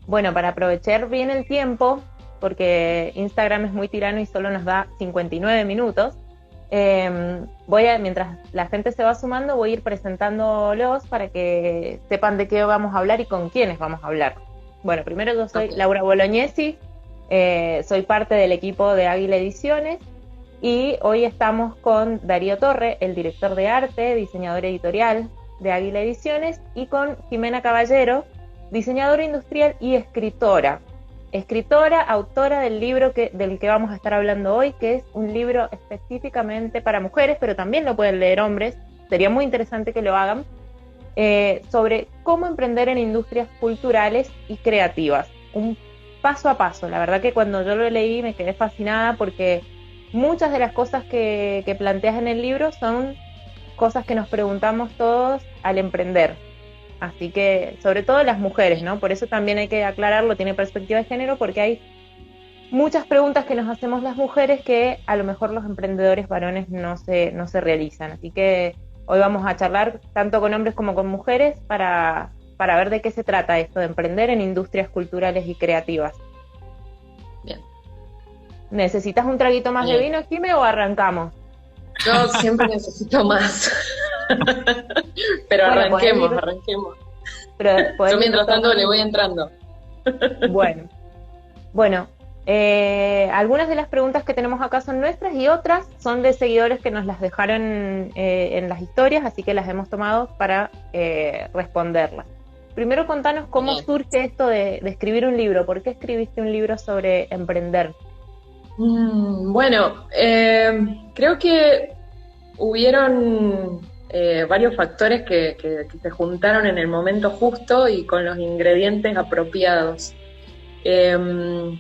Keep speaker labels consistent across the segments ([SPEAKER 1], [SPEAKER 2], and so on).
[SPEAKER 1] Bueno, para aprovechar bien el tiempo, porque Instagram es muy tirano y solo nos da 59 minutos, mientras la gente se va sumando, voy a ir presentándolos para que sepan de qué vamos a hablar y con quiénes vamos a hablar. Bueno, primero yo soy
[SPEAKER 2] Ok.
[SPEAKER 1] Laura Bolognesi, soy parte del equipo de Águila Ediciones y hoy estamos con Darío Torre, el director de arte, diseñador editorial de Águila Ediciones, y con Jimena Caballero, diseñadora industrial y escritora. Escritora, autora del libro del que vamos a estar hablando hoy, que es un libro específicamente para mujeres, pero también lo pueden leer hombres, sería muy interesante que lo hagan, sobre cómo emprender en industrias culturales y creativas. Un paso a paso. La verdad que cuando yo lo leí me quedé fascinada porque muchas de las cosas que planteas en el libro son cosas que nos preguntamos todos al emprender. Así que, sobre todo las mujeres, ¿no? Por eso también hay que aclararlo, tiene perspectiva de género, porque hay muchas preguntas que nos hacemos las mujeres que a lo mejor los emprendedores varones no se realizan. Así que hoy vamos a charlar tanto con hombres como con mujeres para ver de qué se trata esto de emprender en industrias culturales y creativas.
[SPEAKER 2] Bien.
[SPEAKER 1] ¿Necesitas un traguito más de
[SPEAKER 2] Bien.
[SPEAKER 1] vino, Jime, o arrancamos?
[SPEAKER 2] Yo siempre necesito más. Pero
[SPEAKER 1] Bueno,
[SPEAKER 2] arranquemos, arranquemos. Yo
[SPEAKER 1] podés ir
[SPEAKER 2] mientras tanto le
[SPEAKER 1] tomando.
[SPEAKER 2] voy entrando.
[SPEAKER 1] Bueno, bueno, algunas de las preguntas que tenemos acá son nuestras y otras son de seguidores que nos las dejaron en las historias, así que las hemos tomado para responderlas. Primero contanos cómo
[SPEAKER 2] Bien.
[SPEAKER 1] surge esto de escribir un libro. ¿Por qué escribiste un libro sobre emprender?
[SPEAKER 2] Bueno, creo que hubieron varios factores que se juntaron en el momento justo y con los ingredientes apropiados. Eh,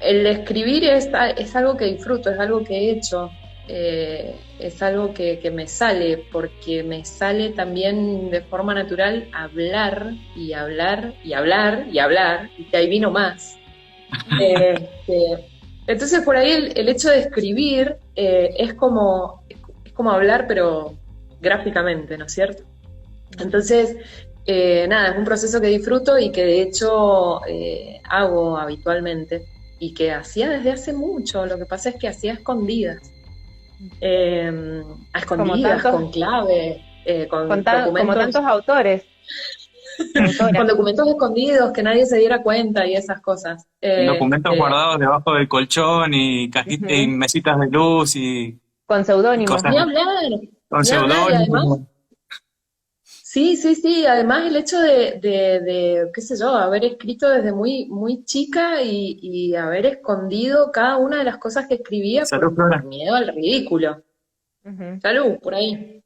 [SPEAKER 2] el escribir es algo que disfruto, es algo que he hecho, es algo que me sale, porque me sale también de forma natural hablar y hablar y hablar y hablar, y que ahí vino más. Este, entonces por ahí el hecho de escribir es como hablar, pero gráficamente, ¿no es cierto? Entonces, nada, es un proceso que disfruto y que de hecho hago habitualmente y que hacía desde hace mucho. Lo que pasa es que hacía eh, a
[SPEAKER 1] Como
[SPEAKER 2] escondidas,
[SPEAKER 1] tantos,
[SPEAKER 2] con clave, con
[SPEAKER 1] como
[SPEAKER 2] documentos,
[SPEAKER 1] tantos autores y
[SPEAKER 2] con
[SPEAKER 1] autoras.
[SPEAKER 2] documentos escondidos que nadie se diera cuenta y esas cosas.
[SPEAKER 3] Documentos guardados debajo del colchón y y
[SPEAKER 1] Ujú.
[SPEAKER 3] mesitas de luz
[SPEAKER 1] Con
[SPEAKER 3] y
[SPEAKER 1] seudónimos.
[SPEAKER 3] cosas
[SPEAKER 2] Ni
[SPEAKER 3] con
[SPEAKER 2] hablar, y además
[SPEAKER 3] seudónimos.
[SPEAKER 2] sí, sí, sí, además el hecho qué sé yo, haber escrito desde muy, muy chica y haber escondido cada una de las cosas que escribía
[SPEAKER 3] Salud,
[SPEAKER 2] por
[SPEAKER 3] Flora.
[SPEAKER 2] miedo al ridículo.
[SPEAKER 1] Ujú.
[SPEAKER 2] Salud, por ahí.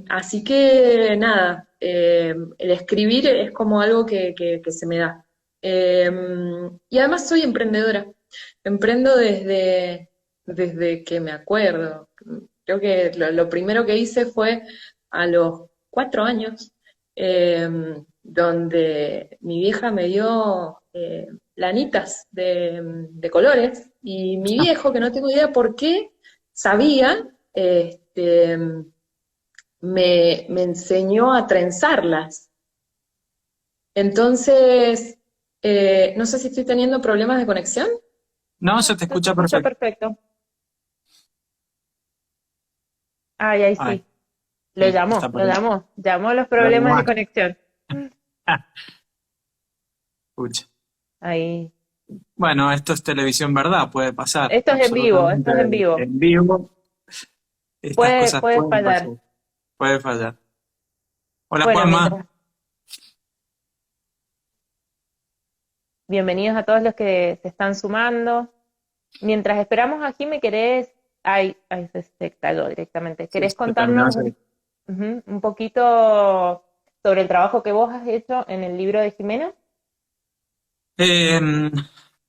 [SPEAKER 2] Así que nada, el escribir es como algo que se me da. Eh, y además soy emprendedora. Emprendo desde que me acuerdo. Creo que lo primero que hice fue a los 4 años, eh, donde mi vieja me dio lanitas de colores y mi viejo, que no tengo idea por qué, sabía, me enseñó a trenzarlas. Entonces, no sé si estoy teniendo problemas de conexión.
[SPEAKER 3] No, se
[SPEAKER 1] No,
[SPEAKER 3] te
[SPEAKER 1] yo te
[SPEAKER 3] escucha
[SPEAKER 1] escucho
[SPEAKER 3] perfecto.
[SPEAKER 1] perfecto. Ay, ahí
[SPEAKER 3] Ay,
[SPEAKER 1] sí. Lo
[SPEAKER 3] sí,
[SPEAKER 1] llamó,
[SPEAKER 3] está por
[SPEAKER 1] lo
[SPEAKER 3] ahí.
[SPEAKER 1] llamó. Llamó los
[SPEAKER 3] Lo
[SPEAKER 1] problemas de
[SPEAKER 3] demás.
[SPEAKER 1] conexión.
[SPEAKER 3] Escucha.
[SPEAKER 1] Ahí.
[SPEAKER 3] Bueno, esto es televisión, ¿verdad? Puede pasar
[SPEAKER 1] Esto es en vivo, esto
[SPEAKER 3] absolutamente
[SPEAKER 1] es en vivo.
[SPEAKER 3] en vivo. Estas
[SPEAKER 1] Puede,
[SPEAKER 3] cosas
[SPEAKER 1] puede
[SPEAKER 3] pueden
[SPEAKER 1] fallar.
[SPEAKER 3] pasar, puede fallar. Hola,
[SPEAKER 1] Bueno,
[SPEAKER 3] Juanma.
[SPEAKER 1] bienvenidos a todos los que se están sumando. Mientras esperamos aquí, ¿me querés? Ay, se cayó directamente.
[SPEAKER 3] Sí,
[SPEAKER 1] ¿Querés
[SPEAKER 3] se terminó
[SPEAKER 1] contarnos
[SPEAKER 3] ese.
[SPEAKER 1] un poquito sobre el trabajo que vos has hecho en el libro de Jimena?
[SPEAKER 3] Eh,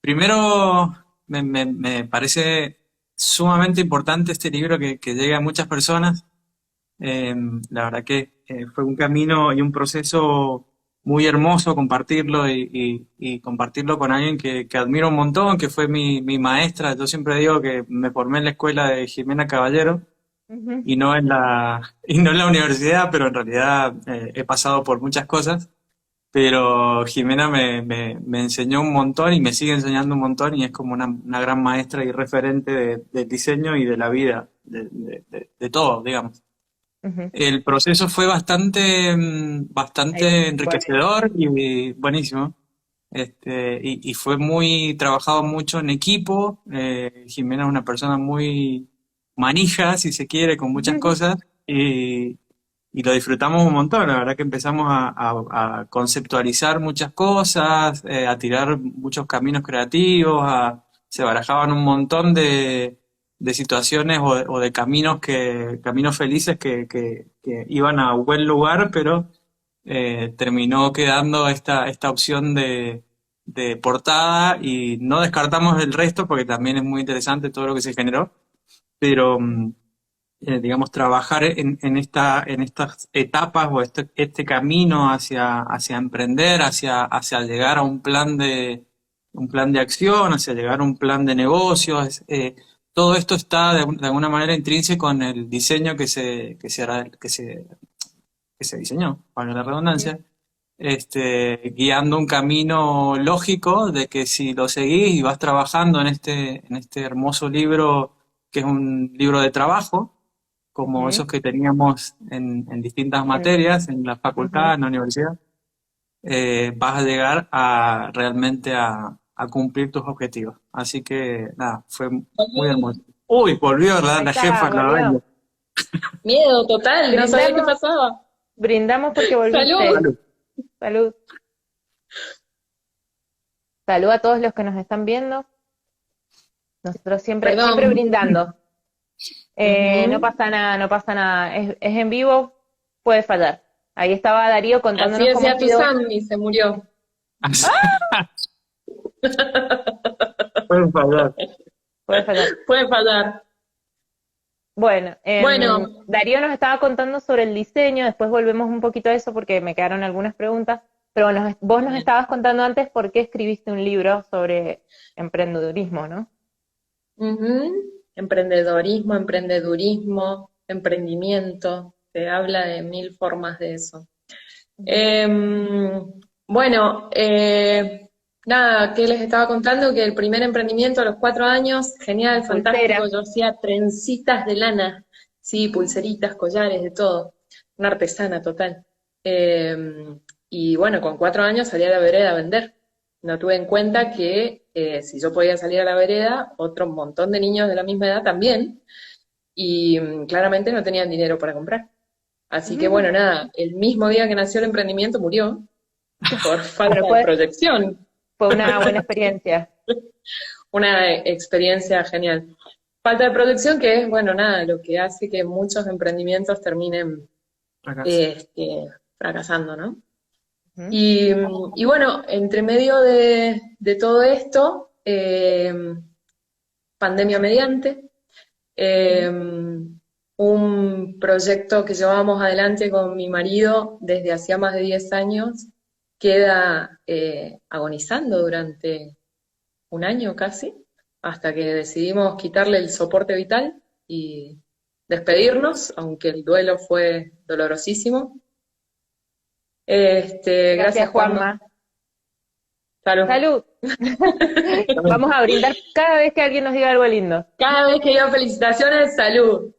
[SPEAKER 3] primero, me parece sumamente importante este libro que llegue a muchas personas. La verdad que fue un camino y un proceso muy hermoso compartirlo y compartirlo con alguien que admiro un montón, que fue mi maestra. Yo siempre digo que me formé en la escuela de Jimena Caballero
[SPEAKER 1] Ujú.
[SPEAKER 3] y no en la universidad, pero en realidad he pasado por muchas cosas. pero Jimena me enseñó un montón y me sigue enseñando un montón y es como una gran maestra y referente del diseño y de la vida, de todo, digamos.
[SPEAKER 1] Ujú.
[SPEAKER 3] El proceso fue
[SPEAKER 1] Ahí,
[SPEAKER 3] bastante
[SPEAKER 1] bueno.
[SPEAKER 3] enriquecedor y buenísimo. Y fue muy trabajado mucho en equipo. Jimena es una persona muy manija, si se quiere, con muchas cosas. Y lo disfrutamos un montón. La verdad que empezamos a conceptualizar muchas cosas, a tirar muchos caminos creativos, se barajaban un montón de situaciones o de caminos caminos felices que iban a buen lugar, pero terminó quedando esta opción de portada y no descartamos el resto porque también es muy interesante todo lo que se generó, pero digamos, trabajar en estas etapas o este camino hacia emprender, hacia llegar a un plan de acción, hacia llegar a un plan de negocios. Todo esto está de alguna manera intrínseco en el diseño que se diseñó, para la
[SPEAKER 1] Ujú.
[SPEAKER 3] redundancia, guiando un camino lógico de que si lo seguís y vas trabajando en este hermoso libro, que es un libro de trabajo, como
[SPEAKER 1] Ujú.
[SPEAKER 3] esos que teníamos en distintas
[SPEAKER 1] En-
[SPEAKER 3] materias, en la facultad,
[SPEAKER 1] ujú.
[SPEAKER 3] en la universidad, vas a llegar realmente a cumplir tus objetivos. Así que nada, fue muy hermoso. Uy, volvió
[SPEAKER 1] Ahí
[SPEAKER 3] la
[SPEAKER 1] está,
[SPEAKER 3] jefa, la dueña.
[SPEAKER 1] volvió.
[SPEAKER 2] Miedo total, no sabía qué
[SPEAKER 1] Brindamos,
[SPEAKER 2] pasaba.
[SPEAKER 1] brindamos porque volviste.
[SPEAKER 2] ¡Salud!
[SPEAKER 3] Salud.
[SPEAKER 1] Salud. Salud a todos los que nos están viendo. Nosotros siempre,
[SPEAKER 2] Perdón.
[SPEAKER 1] siempre brindando. No
[SPEAKER 2] Ujú.
[SPEAKER 1] pasa nada, no pasa nada. Es en vivo, puede fallar. Ahí estaba Darío
[SPEAKER 2] Así
[SPEAKER 1] contándonos cómo ha
[SPEAKER 2] decía tu
[SPEAKER 1] sido.
[SPEAKER 2] Sam y se murió.
[SPEAKER 3] Pueden fallar.
[SPEAKER 1] Puede fallar.
[SPEAKER 2] Puede fallar.
[SPEAKER 1] Bueno,
[SPEAKER 2] Bueno,
[SPEAKER 1] Darío nos estaba contando sobre el diseño, después volvemos un poquito a eso porque me quedaron algunas preguntas, pero bueno, vos nos
[SPEAKER 2] bien.
[SPEAKER 1] estabas contando antes por qué escribiste un libro sobre emprendedurismo, ¿no?
[SPEAKER 2] Ujú. Emprendedorismo, emprendedurismo, emprendimiento. Se habla de mil formas de eso.
[SPEAKER 1] Ujú.
[SPEAKER 2] Bueno, nada, que les estaba contando que el primer emprendimiento a los 4 años, genial,
[SPEAKER 1] Las
[SPEAKER 2] fantástico,
[SPEAKER 1] pulseras.
[SPEAKER 2] yo hacía trencitas de lana, sí, pulseritas, collares, de todo, una artesana total. Y bueno, con 4 años salí a la vereda a vender. No tuve en cuenta que si yo podía salir a la vereda, otro montón de niños de la misma edad también, y claramente no tenían dinero para comprar. Así que bueno, nada, el mismo día que nació el emprendimiento murió por
[SPEAKER 1] Pero
[SPEAKER 2] falta de proyección.
[SPEAKER 1] fue una buena experiencia.
[SPEAKER 2] Una experiencia genial. Falta de proyección que es, bueno, nada, lo que hace que muchos emprendimientos terminen
[SPEAKER 3] Acá.
[SPEAKER 2] fracasando, ¿no?
[SPEAKER 1] Ujú.
[SPEAKER 2] Y bueno, entre medio de todo esto, pandemia mediante,
[SPEAKER 1] Ujú.
[SPEAKER 2] un proyecto que llevábamos adelante con mi marido desde hacía más de 10 años queda agonizando durante un año casi, hasta que decidimos quitarle el soporte vital y despedirnos, aunque el duelo fue dolorosísimo.
[SPEAKER 1] Gracias,
[SPEAKER 2] Gracias, Juanma.
[SPEAKER 1] Juanma.
[SPEAKER 2] Salud.
[SPEAKER 1] Salud. Vamos a brindar cada vez que alguien nos diga algo lindo.
[SPEAKER 2] Cada vez que digo felicitaciones, salud.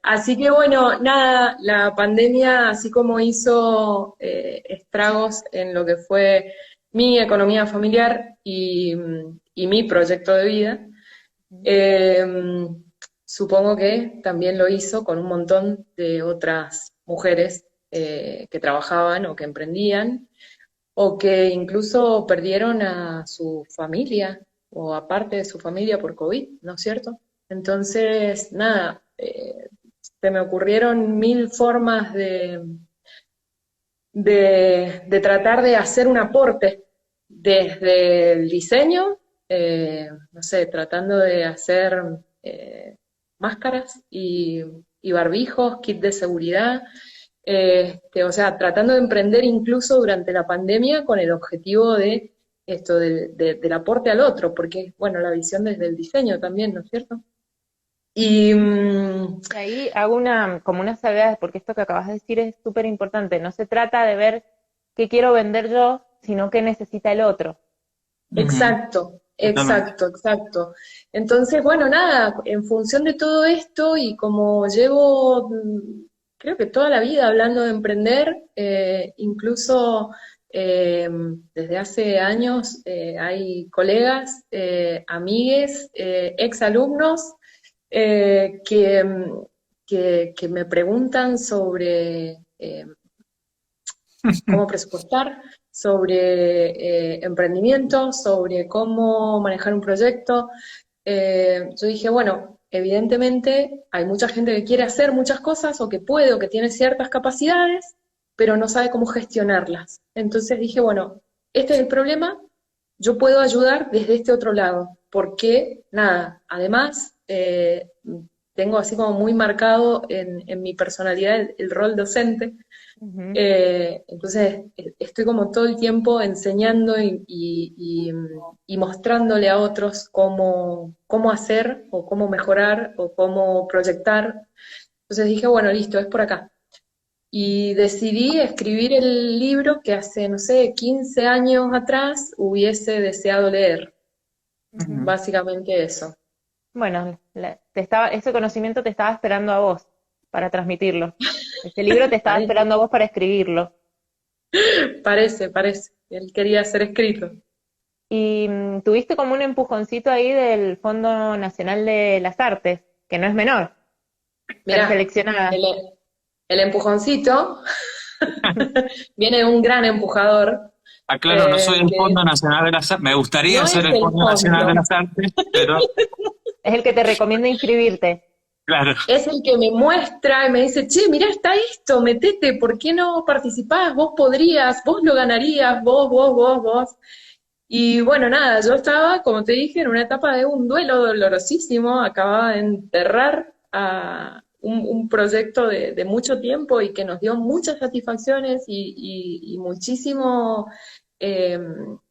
[SPEAKER 2] Así que bueno, nada, la pandemia, así como hizo estragos en lo que fue mi economía familiar y mi proyecto de vida, eh, supongo que también lo hizo con un montón de otras mujeres que trabajaban o que emprendían o que incluso perdieron a su familia o a parte de su familia por COVID, ¿no es cierto? Entonces, nada, se me ocurrieron mil formas de tratar de hacer un aporte desde el diseño, no sé, tratando de hacer máscaras y barbijos, kit de seguridad, o sea, tratando de emprender incluso durante la pandemia con el objetivo de esto, del aporte al otro, porque, bueno, la visión desde el diseño también, ¿no es cierto? Y
[SPEAKER 1] Y ahí hago como una salvedad, porque esto que acabas de decir es súper importante. No se trata de ver qué quiero vender yo, sino qué necesita el otro.
[SPEAKER 2] Exacto,
[SPEAKER 3] Totalmente.
[SPEAKER 2] exacto, exacto. Entonces, bueno, nada, en función de todo esto y como llevo, creo que toda la vida hablando de emprender, incluso desde hace años hay colegas, amigues, exalumnos que me preguntan sobre cómo presupuestar, sobre emprendimiento, sobre cómo manejar un proyecto. Yo dije, bueno, evidentemente hay mucha gente que quiere hacer muchas cosas o que puede o que tiene ciertas capacidades, pero no sabe cómo gestionarlas. Entonces dije, bueno, este es el problema, yo puedo ayudar desde este otro lado, porque nada, además tengo así como muy marcado en mi personalidad el rol docente.
[SPEAKER 1] Ujú.
[SPEAKER 2] Entonces, estoy como todo el tiempo enseñando y mostrándole a otros cómo hacer o cómo mejorar o cómo proyectar. Entonces dije, bueno, listo, es por acá. Y decidí escribir el libro que hace, no sé, 15 años atrás hubiese deseado leer.
[SPEAKER 1] Ujú.
[SPEAKER 3] Ujú.
[SPEAKER 2] Básicamente eso.
[SPEAKER 1] Bueno, ese conocimiento te estaba esperando a vos para transmitirlo. Ese libro te estaba
[SPEAKER 2] Parece,
[SPEAKER 1] esperando a vos para escribirlo.
[SPEAKER 2] parece. Él quería ser escrito.
[SPEAKER 1] Y tuviste como un empujoncito ahí del Fondo Nacional de las Artes, que no es menor, ser
[SPEAKER 2] Mirá,
[SPEAKER 1] seleccionada.
[SPEAKER 2] el, el empujoncito viene de un gran empujador,
[SPEAKER 3] Ah, claro, no soy el
[SPEAKER 2] que
[SPEAKER 3] Fondo Nacional de las Artes, me gustaría
[SPEAKER 2] no
[SPEAKER 3] ser
[SPEAKER 2] es
[SPEAKER 3] el
[SPEAKER 2] el
[SPEAKER 3] Fondo Nacional de
[SPEAKER 2] fondo,
[SPEAKER 3] las Artes, pero
[SPEAKER 1] Es el que te recomienda inscribirte.
[SPEAKER 3] claro,
[SPEAKER 2] es el que me muestra y me dice, che, mirá, está esto, metete, ¿por qué no participás? Vos podrías, vos lo ganarías, vos. Y bueno, nada, yo estaba, como te dije, en una etapa de un duelo dolorosísimo, acababa de enterrar a un proyecto de mucho tiempo y que nos dio muchas satisfacciones y muchísimo, eh,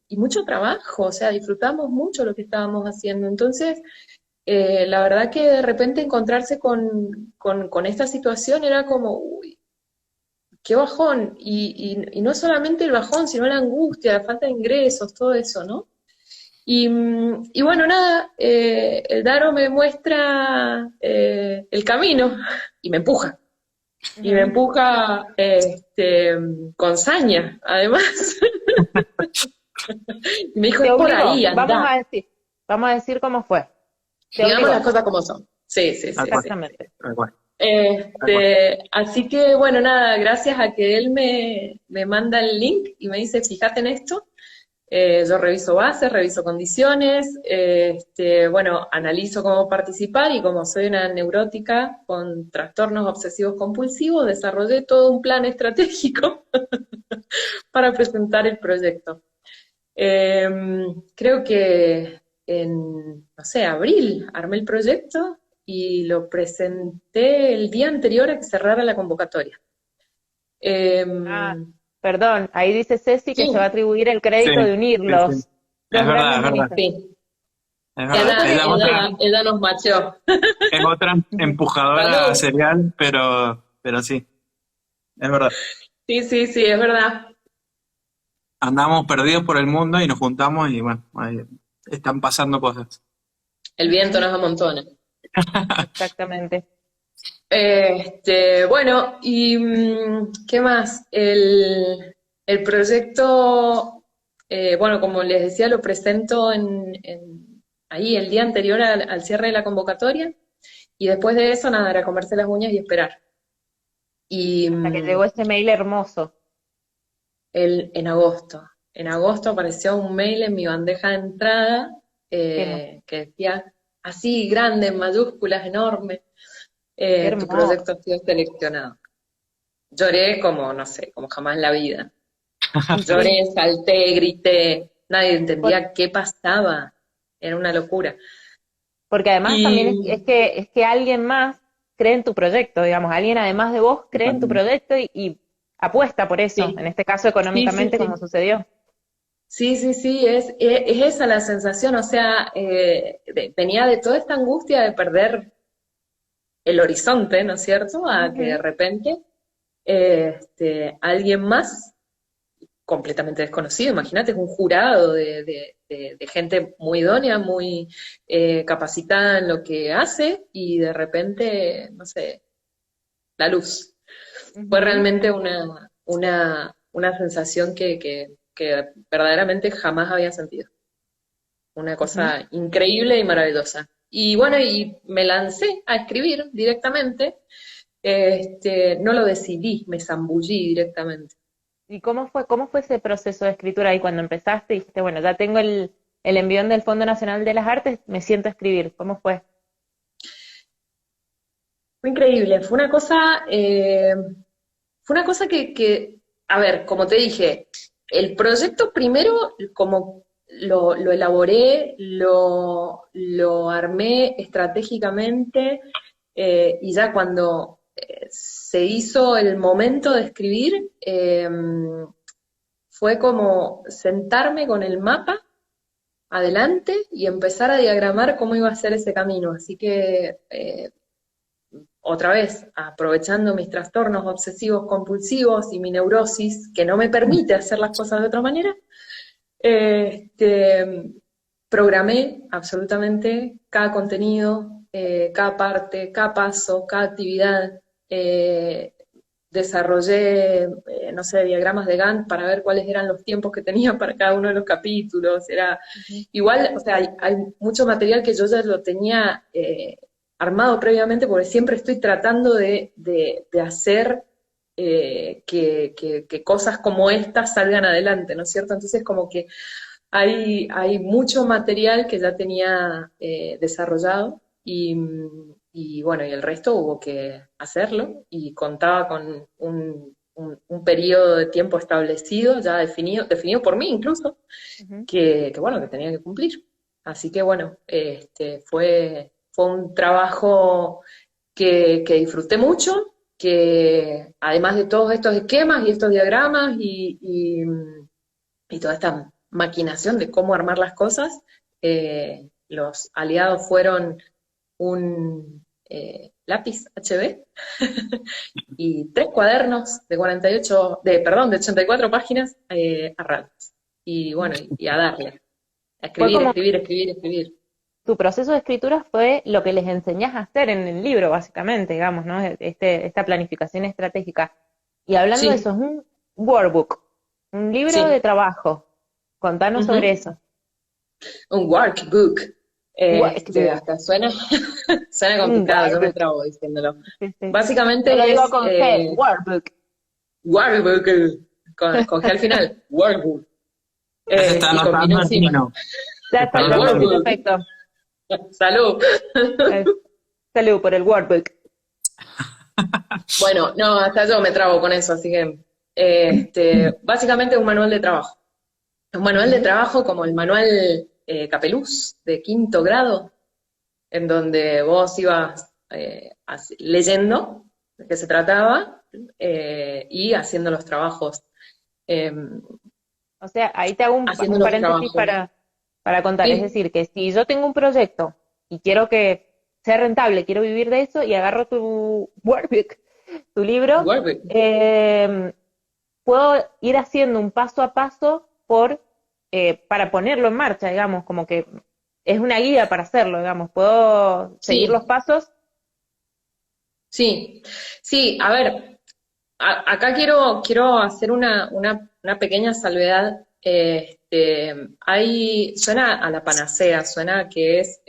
[SPEAKER 2] y mucho trabajo, o sea, disfrutamos mucho lo que estábamos haciendo. Entonces, la verdad que de repente encontrarse con esta situación era como, uy, qué bajón. Y no solamente el bajón, sino la angustia, la falta de ingresos, todo eso, ¿no? Y bueno, nada, el Daro me muestra el camino y me empuja. Y me
[SPEAKER 1] Ujú.
[SPEAKER 2] empuja con saña, además. Y me dijo,
[SPEAKER 1] Te
[SPEAKER 2] es por
[SPEAKER 1] obligó,
[SPEAKER 2] ahí, anda.
[SPEAKER 1] vamos a decir cómo fue. Te
[SPEAKER 2] Digamos las
[SPEAKER 1] obligó,
[SPEAKER 2] cosas como son. Sí, sí,
[SPEAKER 3] tal
[SPEAKER 2] sí,
[SPEAKER 3] cual,
[SPEAKER 2] sí.
[SPEAKER 1] exactamente.
[SPEAKER 3] tal cual, tal cual.
[SPEAKER 2] Así que bueno, nada, gracias a que él me manda el link y me dice, fíjate en esto, yo reviso bases, reviso condiciones, bueno, analizo cómo participar y como soy una neurótica con trastornos obsesivos compulsivos, desarrollé todo un plan estratégico para presentar el proyecto. Eh, Creo que en, no sé, abril armé el proyecto y lo presenté el día anterior a que cerrara la convocatoria. Eh,
[SPEAKER 1] Ah, perdón, ahí dice Ceci que se va a
[SPEAKER 2] sí,
[SPEAKER 1] atribuir el
[SPEAKER 3] Sí,
[SPEAKER 1] crédito de
[SPEAKER 3] sí, sí.
[SPEAKER 1] unirlos. Dos
[SPEAKER 3] Es
[SPEAKER 1] grandes
[SPEAKER 3] verdad,
[SPEAKER 1] manifestantes.
[SPEAKER 2] sí.
[SPEAKER 3] es verdad.
[SPEAKER 1] Entonces,
[SPEAKER 2] Ella nos macheó.
[SPEAKER 3] Es otra empujadora
[SPEAKER 2] Salud.
[SPEAKER 3] serial, pero sí, es verdad.
[SPEAKER 2] Sí, sí, sí, es verdad.
[SPEAKER 3] Andamos perdidos por el mundo y nos juntamos y bueno, ahí están pasando cosas.
[SPEAKER 2] El viento nos amontona.
[SPEAKER 1] exactamente.
[SPEAKER 2] Bueno, y ¿qué más? El proyecto, bueno, como les decía, lo presento ahí el día anterior al cierre de la convocatoria y después de eso, nada, era comerse las uñas y esperar. Y
[SPEAKER 1] Hasta que llegó ese mail hermoso.
[SPEAKER 2] en agosto apareció un mail en mi bandeja de entrada
[SPEAKER 1] Qué, emo-
[SPEAKER 2] que decía así, grande, en mayúsculas, enorme,
[SPEAKER 1] qué
[SPEAKER 2] tu
[SPEAKER 1] hermoso.
[SPEAKER 2] proyecto ha sido seleccionado. Lloré como, no sé, como jamás en la vida.
[SPEAKER 1] Y sí,
[SPEAKER 2] Lloré, salté, grité, nadie
[SPEAKER 1] por-
[SPEAKER 2] entendía qué pasaba. Era una locura.
[SPEAKER 1] porque además también
[SPEAKER 2] Y
[SPEAKER 1] es que alguien más cree en tu proyecto, digamos, alguien además de vos cree en tu
[SPEAKER 3] Totalmente.
[SPEAKER 1] proyecto y apuesta por eso, en
[SPEAKER 2] sí,
[SPEAKER 1] este caso
[SPEAKER 2] sí, sí,
[SPEAKER 1] económicamente como
[SPEAKER 2] sí.
[SPEAKER 1] sucedió.
[SPEAKER 2] Sí, sí, sí, es esa la sensación, o sea, venía de toda esta angustia de perder el horizonte, ¿no es cierto? A que de
[SPEAKER 1] Ujú.
[SPEAKER 2] repente alguien más completamente desconocido. Imagínate, es un jurado de gente muy idónea, muy capacitada en lo que hace, y de repente, no sé, la luz. Fue
[SPEAKER 1] Ujú,
[SPEAKER 2] realmente una sensación que verdaderamente jamás había sentido. Una
[SPEAKER 1] ujú.
[SPEAKER 2] cosa increíble y maravillosa. Y bueno, y me lancé a escribir directamente. No lo decidí, me zambullí directamente.
[SPEAKER 1] ¿Y cómo fue ese proceso de escritura ahí cuando empezaste? Y dijiste, bueno, ya tengo el envión del Fondo Nacional de las Artes, me siento a escribir. ¿Cómo fue?
[SPEAKER 2] Fue increíble, fue una cosa a ver, como te dije, el proyecto primero, como lo elaboré, lo armé estratégicamente, y ya cuando se hizo el momento de escribir, fue como sentarme con el mapa adelante y empezar a diagramar cómo iba a ser ese camino. Así que otra vez, aprovechando mis trastornos obsesivos compulsivos y mi neurosis, que no me permite hacer las cosas de otra manera, este, programé absolutamente cada contenido, cada parte, cada paso, cada actividad. Desarrollé, no sé, diagramas de Gantt para ver cuáles eran los tiempos que tenía para cada uno de los capítulos. Era
[SPEAKER 1] Ujú.
[SPEAKER 2] igual, o sea, hay mucho material que yo ya lo tenía armado previamente, porque siempre estoy tratando de hacer que cosas como estas salgan adelante, ¿no es cierto? Entonces, como que hay mucho material que ya tenía desarrollado, y bueno, y el resto hubo que hacerlo, y contaba con un periodo de tiempo establecido, ya definido por mí incluso,
[SPEAKER 1] Ujú.
[SPEAKER 2] que bueno, que tenía que cumplir. Así que bueno, fue un trabajo que disfruté mucho, que además de todos estos esquemas y estos diagramas y toda esta maquinación de cómo armar las cosas, los aliados fueron un lápiz HB y 3 cuadernos de 48, perdón, de 84 páginas a ratos. Y bueno, y a darle, a
[SPEAKER 1] Fue
[SPEAKER 2] escribir,
[SPEAKER 1] como
[SPEAKER 2] escribir, escribir, escribir.
[SPEAKER 1] tu proceso de escritura fue lo que les enseñás a hacer en el libro, básicamente, digamos, ¿no? Esta planificación estratégica. Y hablando de eso,
[SPEAKER 2] Sí,
[SPEAKER 1] es un workbook, un libro de
[SPEAKER 2] sí.
[SPEAKER 1] trabajo. Contanos sobre
[SPEAKER 2] Ujú.
[SPEAKER 1] eso.
[SPEAKER 2] Un workbook.
[SPEAKER 1] Workbook.
[SPEAKER 2] Hasta suena, suena
[SPEAKER 1] Un
[SPEAKER 2] complicado, yo me
[SPEAKER 1] workbook.
[SPEAKER 2] trabo diciéndolo.
[SPEAKER 1] Sí, sí. Yo lo
[SPEAKER 2] Básicamente
[SPEAKER 1] digo
[SPEAKER 2] es
[SPEAKER 1] con G, workbook.
[SPEAKER 2] workbook, con G al final, workbook.
[SPEAKER 3] Ya se está
[SPEAKER 2] Y con vino
[SPEAKER 3] anotando el
[SPEAKER 2] encima.
[SPEAKER 3] vino.
[SPEAKER 1] Ya
[SPEAKER 3] Se está
[SPEAKER 1] está,
[SPEAKER 2] El
[SPEAKER 3] anotando.
[SPEAKER 1] perfecto,
[SPEAKER 2] workbook.
[SPEAKER 1] perfecto.
[SPEAKER 2] Salud.
[SPEAKER 1] Eh, Salud por el workbook.
[SPEAKER 2] Bueno, no, hasta yo me trabo con eso, así que básicamente es un manual de trabajo. Un manual de
[SPEAKER 1] Ujú.
[SPEAKER 2] trabajo como el manual Capeluz de 5.º grado, en donde vos ibas leyendo de qué se trataba, y haciendo los trabajos. eh,
[SPEAKER 1] O sea, ahí te hago
[SPEAKER 2] haciendo
[SPEAKER 1] un
[SPEAKER 2] los
[SPEAKER 1] paréntesis
[SPEAKER 2] trabajos.
[SPEAKER 1] para contar. Es
[SPEAKER 2] Sí,
[SPEAKER 1] decir, que si yo tengo un proyecto y quiero que sea rentable, quiero vivir de eso, y agarro tu workbook, tu libro,
[SPEAKER 2] workbook.
[SPEAKER 1] eh, puedo ir haciendo un paso a paso para ponerlo en marcha, digamos, como que es una guía para hacerlo, digamos. Puedo seguir los
[SPEAKER 2] Sí,
[SPEAKER 1] pasos.
[SPEAKER 2] sí, sí, a ver, acá quiero hacer una pequeña salvedad. Suena a la panacea, suena a que es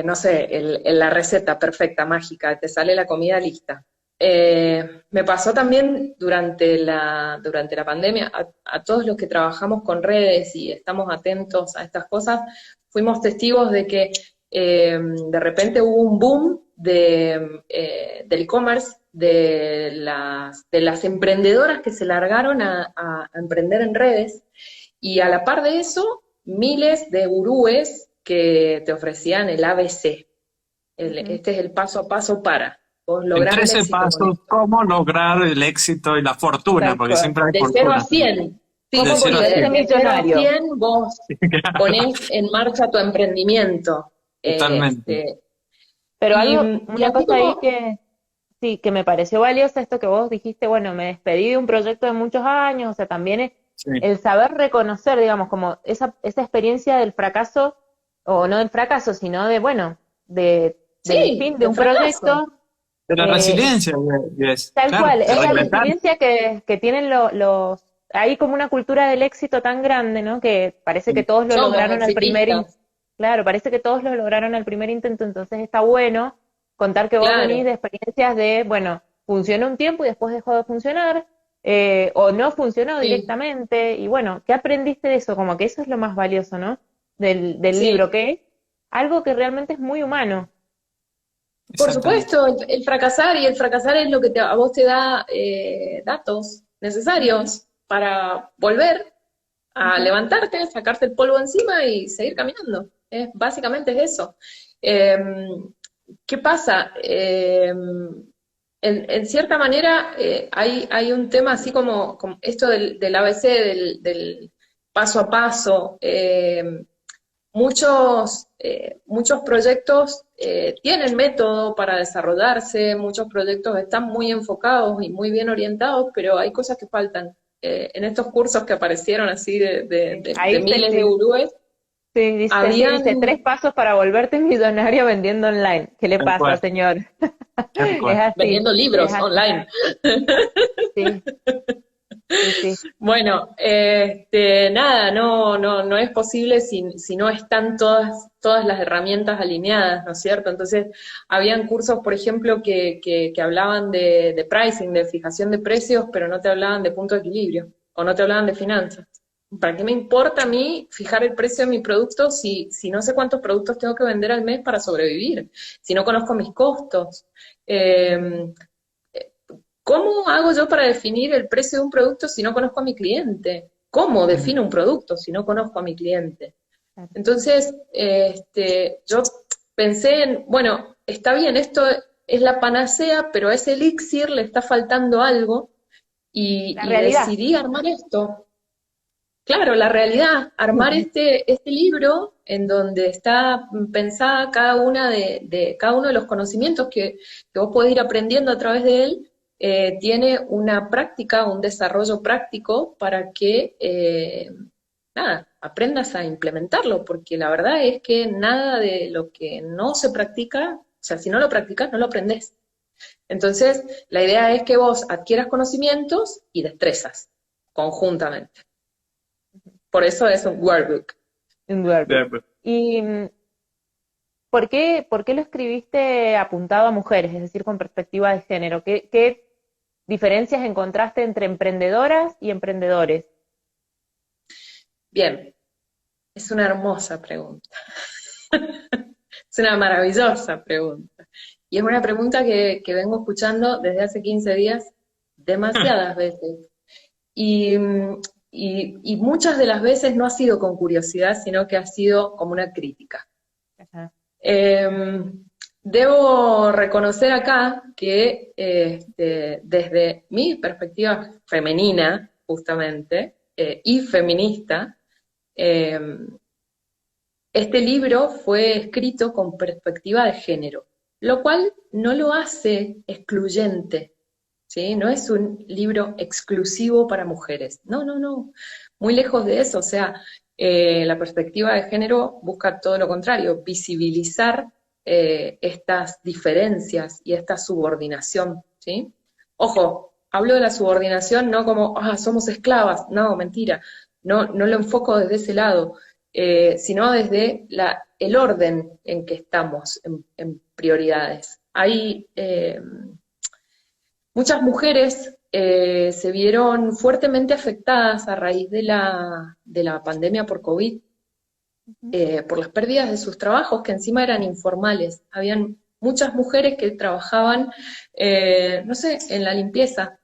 [SPEAKER 2] no sé, la receta perfecta, mágica, te sale la comida lista. Me pasó también durante la pandemia, a todos los que trabajamos con redes y estamos atentos a estas cosas, fuimos testigos de que de repente hubo un boom del e-commerce, de las emprendedoras que se largaron a emprender en redes, y a la par de eso, miles de gurúes que te ofrecían el ABC.
[SPEAKER 1] Ujú.
[SPEAKER 2] Este es el paso a paso para vos
[SPEAKER 3] En
[SPEAKER 2] lograr el
[SPEAKER 3] 13
[SPEAKER 2] éxito con
[SPEAKER 3] pasos,
[SPEAKER 2] esto.
[SPEAKER 3] cómo lograr el éxito y la fortuna,
[SPEAKER 1] Tal
[SPEAKER 3] porque
[SPEAKER 1] cual.
[SPEAKER 3] siempre hay
[SPEAKER 2] De 0 a
[SPEAKER 3] fortuna.
[SPEAKER 2] 100. Sí,
[SPEAKER 3] De
[SPEAKER 1] ¿Cómo
[SPEAKER 3] cero
[SPEAKER 2] sí,
[SPEAKER 3] a
[SPEAKER 1] volverse
[SPEAKER 3] 100.
[SPEAKER 2] de 0 a
[SPEAKER 1] millonario?
[SPEAKER 2] 100 vos
[SPEAKER 3] Claro,
[SPEAKER 2] ponés en marcha tu emprendimiento.
[SPEAKER 3] totalmente.
[SPEAKER 2] Este,
[SPEAKER 1] Pero
[SPEAKER 2] y,
[SPEAKER 1] algo,
[SPEAKER 2] y
[SPEAKER 1] una
[SPEAKER 2] así
[SPEAKER 1] cosa ahí
[SPEAKER 2] como,
[SPEAKER 1] que, sí, que me pareció valioso esto que vos dijiste, bueno, me despedí de un proyecto de muchos años, o sea, también es
[SPEAKER 3] Sí,
[SPEAKER 1] el saber reconocer, digamos, como esa experiencia del fracaso, o no del fracaso, sino de, bueno, del
[SPEAKER 2] Sí,
[SPEAKER 1] fin de
[SPEAKER 2] de
[SPEAKER 1] un
[SPEAKER 2] fracaso.
[SPEAKER 1] proyecto,
[SPEAKER 3] de la
[SPEAKER 1] eh,
[SPEAKER 3] resiliencia,
[SPEAKER 1] tal
[SPEAKER 3] claro,
[SPEAKER 1] cual,
[SPEAKER 3] de
[SPEAKER 1] es la
[SPEAKER 3] reinventar.
[SPEAKER 1] resiliencia que tienen hay como una cultura del éxito tan grande, ¿no? Que parece que todos lo
[SPEAKER 2] Somos
[SPEAKER 1] lograron al
[SPEAKER 2] exitistas,
[SPEAKER 1] claro, parece que todos lo lograron al primer intento, entonces está bueno contar que vos venís
[SPEAKER 2] claro.
[SPEAKER 1] de experiencias de, bueno, funcionó un tiempo y después dejó de funcionar, o no funcionó
[SPEAKER 2] Sí,
[SPEAKER 1] directamente, y bueno, ¿qué aprendiste de eso? Como que eso es lo más valioso, ¿no? Del libro,
[SPEAKER 2] sí.
[SPEAKER 1] que es algo que realmente es muy humano.
[SPEAKER 2] Por
[SPEAKER 3] Exactamente.
[SPEAKER 2] supuesto, el fracasar, y el fracasar es lo que a vos te da datos necesarios para volver a
[SPEAKER 1] Ujú.
[SPEAKER 2] levantarte, sacarte el polvo encima y seguir caminando. Básicamente es eso. Eh, ¿Qué pasa? En cierta manera hay un tema así como esto del ABC, del paso a paso. Muchos proyectos tienen método para desarrollarse, muchos proyectos están muy enfocados y muy bien orientados, pero hay cosas que faltan. En estos cursos que aparecieron así de
[SPEAKER 1] Ahí
[SPEAKER 2] miles de gurúes,
[SPEAKER 1] sí, dice, tres
[SPEAKER 2] habían
[SPEAKER 1] pasos para volverte millonario vendiendo online. ¿Qué le
[SPEAKER 3] Tal
[SPEAKER 1] pasa,
[SPEAKER 3] cual,
[SPEAKER 1] señor?
[SPEAKER 3] tal
[SPEAKER 1] Es
[SPEAKER 3] cual.
[SPEAKER 1] así,
[SPEAKER 2] vendiendo
[SPEAKER 1] es
[SPEAKER 2] libros
[SPEAKER 1] así.
[SPEAKER 2] online.
[SPEAKER 1] Sí, sí, sí.
[SPEAKER 2] Bueno, nada, no es posible si no están todas las herramientas alineadas, ¿no es cierto? Entonces, habían cursos, por ejemplo, que hablaban de pricing, de fijación de precios, pero no te hablaban de punto de equilibrio, o no te hablaban de finanzas. ¿Para qué me importa a mí fijar el precio de mi producto si no sé cuántos productos tengo que vender al mes para sobrevivir? Si no conozco mis costos. Eh, ¿Cómo hago yo para definir el precio de un producto si no conozco a mi cliente? ¿Cómo
[SPEAKER 3] Ujú.
[SPEAKER 2] defino un producto si no conozco a mi cliente?
[SPEAKER 1] Claro.
[SPEAKER 2] Entonces, yo pensé bueno, está bien, esto es la panacea, pero a ese elixir le está faltando algo
[SPEAKER 1] La
[SPEAKER 2] y
[SPEAKER 1] realidad.
[SPEAKER 2] decidí armar esto. Claro, la realidad, armar este libro en donde está pensada cada uno de los conocimientos que vos podés ir aprendiendo a través de él, tiene una práctica, un desarrollo práctico para que, nada, aprendas a implementarlo, porque la verdad es que nada de lo que no se practica, o sea, si no lo practicas, no lo aprendes. Entonces, la idea es que vos adquieras conocimientos y destrezas conjuntamente. Por eso es un workbook.
[SPEAKER 1] Un workbook.
[SPEAKER 3] Bien,
[SPEAKER 1] ¿Y por qué lo escribiste apuntado a mujeres, es decir, con perspectiva de género? ¿Qué diferencias encontraste entre emprendedoras y emprendedores?
[SPEAKER 2] Bien, es una hermosa pregunta. Es una maravillosa pregunta. Y es una pregunta que vengo escuchando desde hace 15 días demasiadas veces. Y, y muchas de las veces no ha sido con curiosidad, sino que ha sido como una crítica.
[SPEAKER 1] Ajá.
[SPEAKER 2] Eh, Debo reconocer acá que desde mi perspectiva femenina, justamente, y feminista, eh, este libro fue escrito con perspectiva de género, lo cual no lo hace excluyente, ¿sí? No es un libro exclusivo para mujeres. No, no, no. Muy lejos de eso. O sea, la perspectiva de género busca todo lo contrario, visibilizar estas diferencias y esta subordinación, ¿sí? Ojo, hablo de la subordinación no como, somos esclavas. No, mentira. No lo enfoco desde ese lado, sino desde el orden en que estamos en prioridades. Hay muchas mujeres se vieron fuertemente afectadas a raíz de la pandemia por COVID,
[SPEAKER 1] Ujú.
[SPEAKER 2] por las pérdidas de sus trabajos, que encima eran informales. Habían muchas mujeres que trabajaban, no sé, en la limpieza,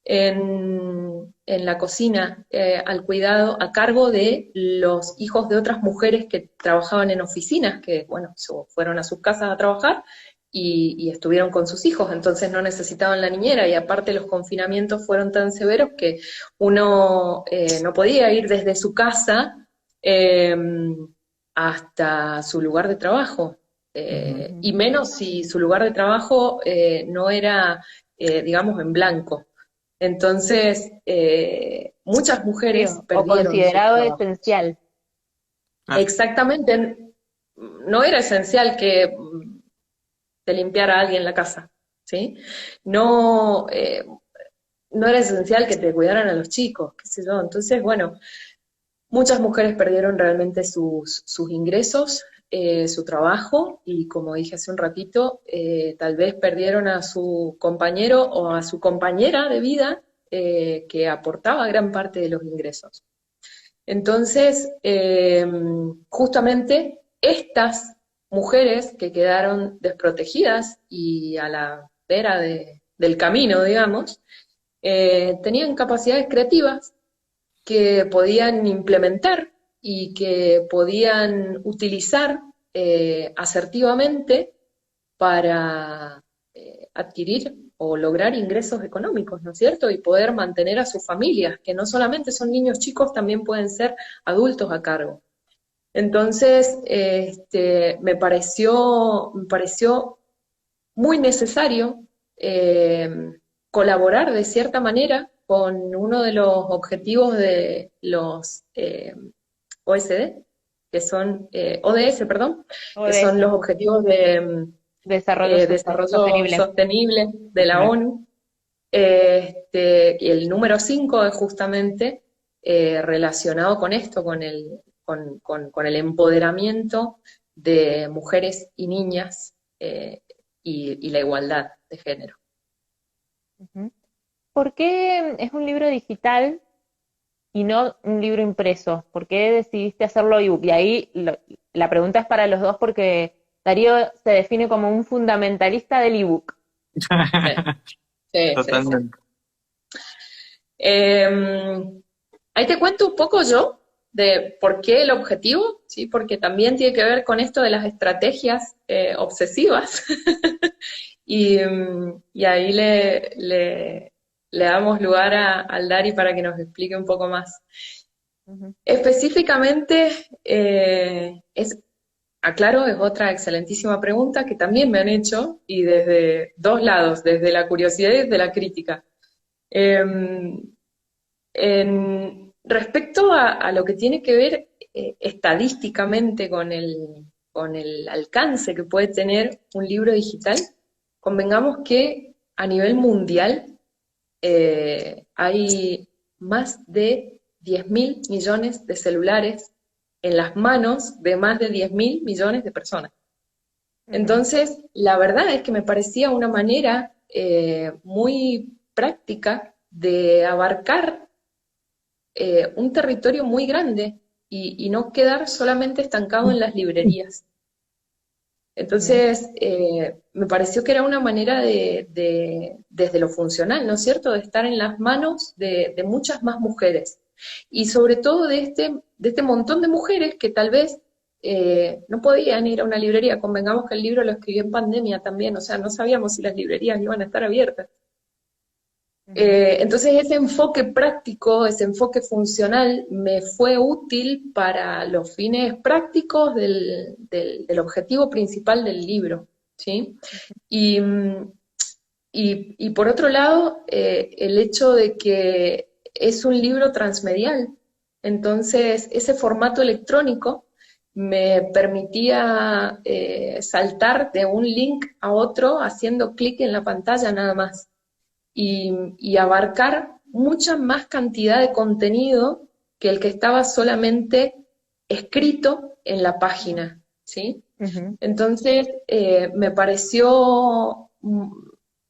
[SPEAKER 2] en la cocina, al cuidado, a cargo de los hijos de otras mujeres que trabajaban en oficinas, que, bueno, fueron a sus casas a trabajar y estuvieron con sus hijos, entonces no necesitaban la niñera, y aparte los confinamientos fueron tan severos que uno no podía ir desde su casa hasta su lugar de trabajo. y menos si su lugar de trabajo no era, digamos, en blanco. Entonces, muchas mujeres
[SPEAKER 1] O
[SPEAKER 2] perdieron sus
[SPEAKER 1] considerado
[SPEAKER 2] trabajos.
[SPEAKER 1] esencial.
[SPEAKER 3] Claro.
[SPEAKER 2] Exactamente, no era esencial que te limpiara alguien la casa, ¿sí? No, no era esencial que te cuidaran a los chicos, qué sé yo. Entonces, bueno, muchas mujeres perdieron realmente sus ingresos, su trabajo, y como dije hace un ratito, tal vez perdieron a su compañero o a su compañera de vida que aportaba gran parte de los ingresos. Entonces, justamente estas mujeres que quedaron desprotegidas y a la vera del camino, digamos, tenían capacidades creativas que podían implementar y que podían utilizar asertivamente para adquirir o lograr ingresos económicos, ¿no es cierto? Y poder mantener a sus familias, que no solamente son niños chicos, también pueden ser adultos a cargo. Entonces, me pareció muy necesario colaborar de cierta manera con uno de los objetivos de los OSD, que son ODS, perdón, que son
[SPEAKER 1] ODS,
[SPEAKER 2] los objetivos de
[SPEAKER 1] desarrollo
[SPEAKER 2] desarrollo
[SPEAKER 1] sostenible.
[SPEAKER 2] sostenible de la ONU. Y el número 5 es justamente relacionado con esto, con el empoderamiento de mujeres y niñas y la igualdad de género.
[SPEAKER 1] Ujú. ¿Por qué es un libro digital y no un libro impreso? ¿Por qué decidiste hacerlo ebook? Y ahí la pregunta es para los dos porque Darío se define como un fundamentalista del ebook.
[SPEAKER 2] Sí.
[SPEAKER 3] Totalmente.
[SPEAKER 2] Ahí te cuento un poco yo de por qué el objetivo, ¿sí? Porque también tiene que ver con esto de las estrategias obsesivas. y ahí le damos lugar al Dari para que nos explique un poco más.
[SPEAKER 1] Ujú.
[SPEAKER 2] Específicamente, aclaro, es otra excelentísima pregunta que también me han hecho, y desde dos lados, desde la curiosidad y desde la crítica. Respecto a lo que tiene que ver estadísticamente con el alcance que puede tener un libro digital, convengamos que a nivel mundial hay más de 10.000 millones de celulares en las manos de más de 10.000 millones de personas. Entonces, la verdad es que me parecía una manera muy práctica de abarcar un territorio muy grande y no quedar solamente estancado en las librerías. Entonces, me pareció que era una manera desde lo funcional, ¿no es cierto?, de estar en las manos de muchas más mujeres. Y sobre todo de este montón de mujeres que tal vez no podían ir a una librería. Convengamos que el libro lo escribí en pandemia también, o sea, no sabíamos si las librerías iban a estar abiertas. Entonces ese enfoque práctico, ese enfoque funcional me fue útil para los fines prácticos del objetivo principal del libro, ¿sí? Y por otro lado, el hecho de que es un libro transmedial, entonces ese formato electrónico me permitía saltar de un link a otro haciendo clic en la pantalla nada más. Y abarcar mucha más cantidad de contenido que el que estaba solamente escrito en la página, ¿sí? Entonces, me pareció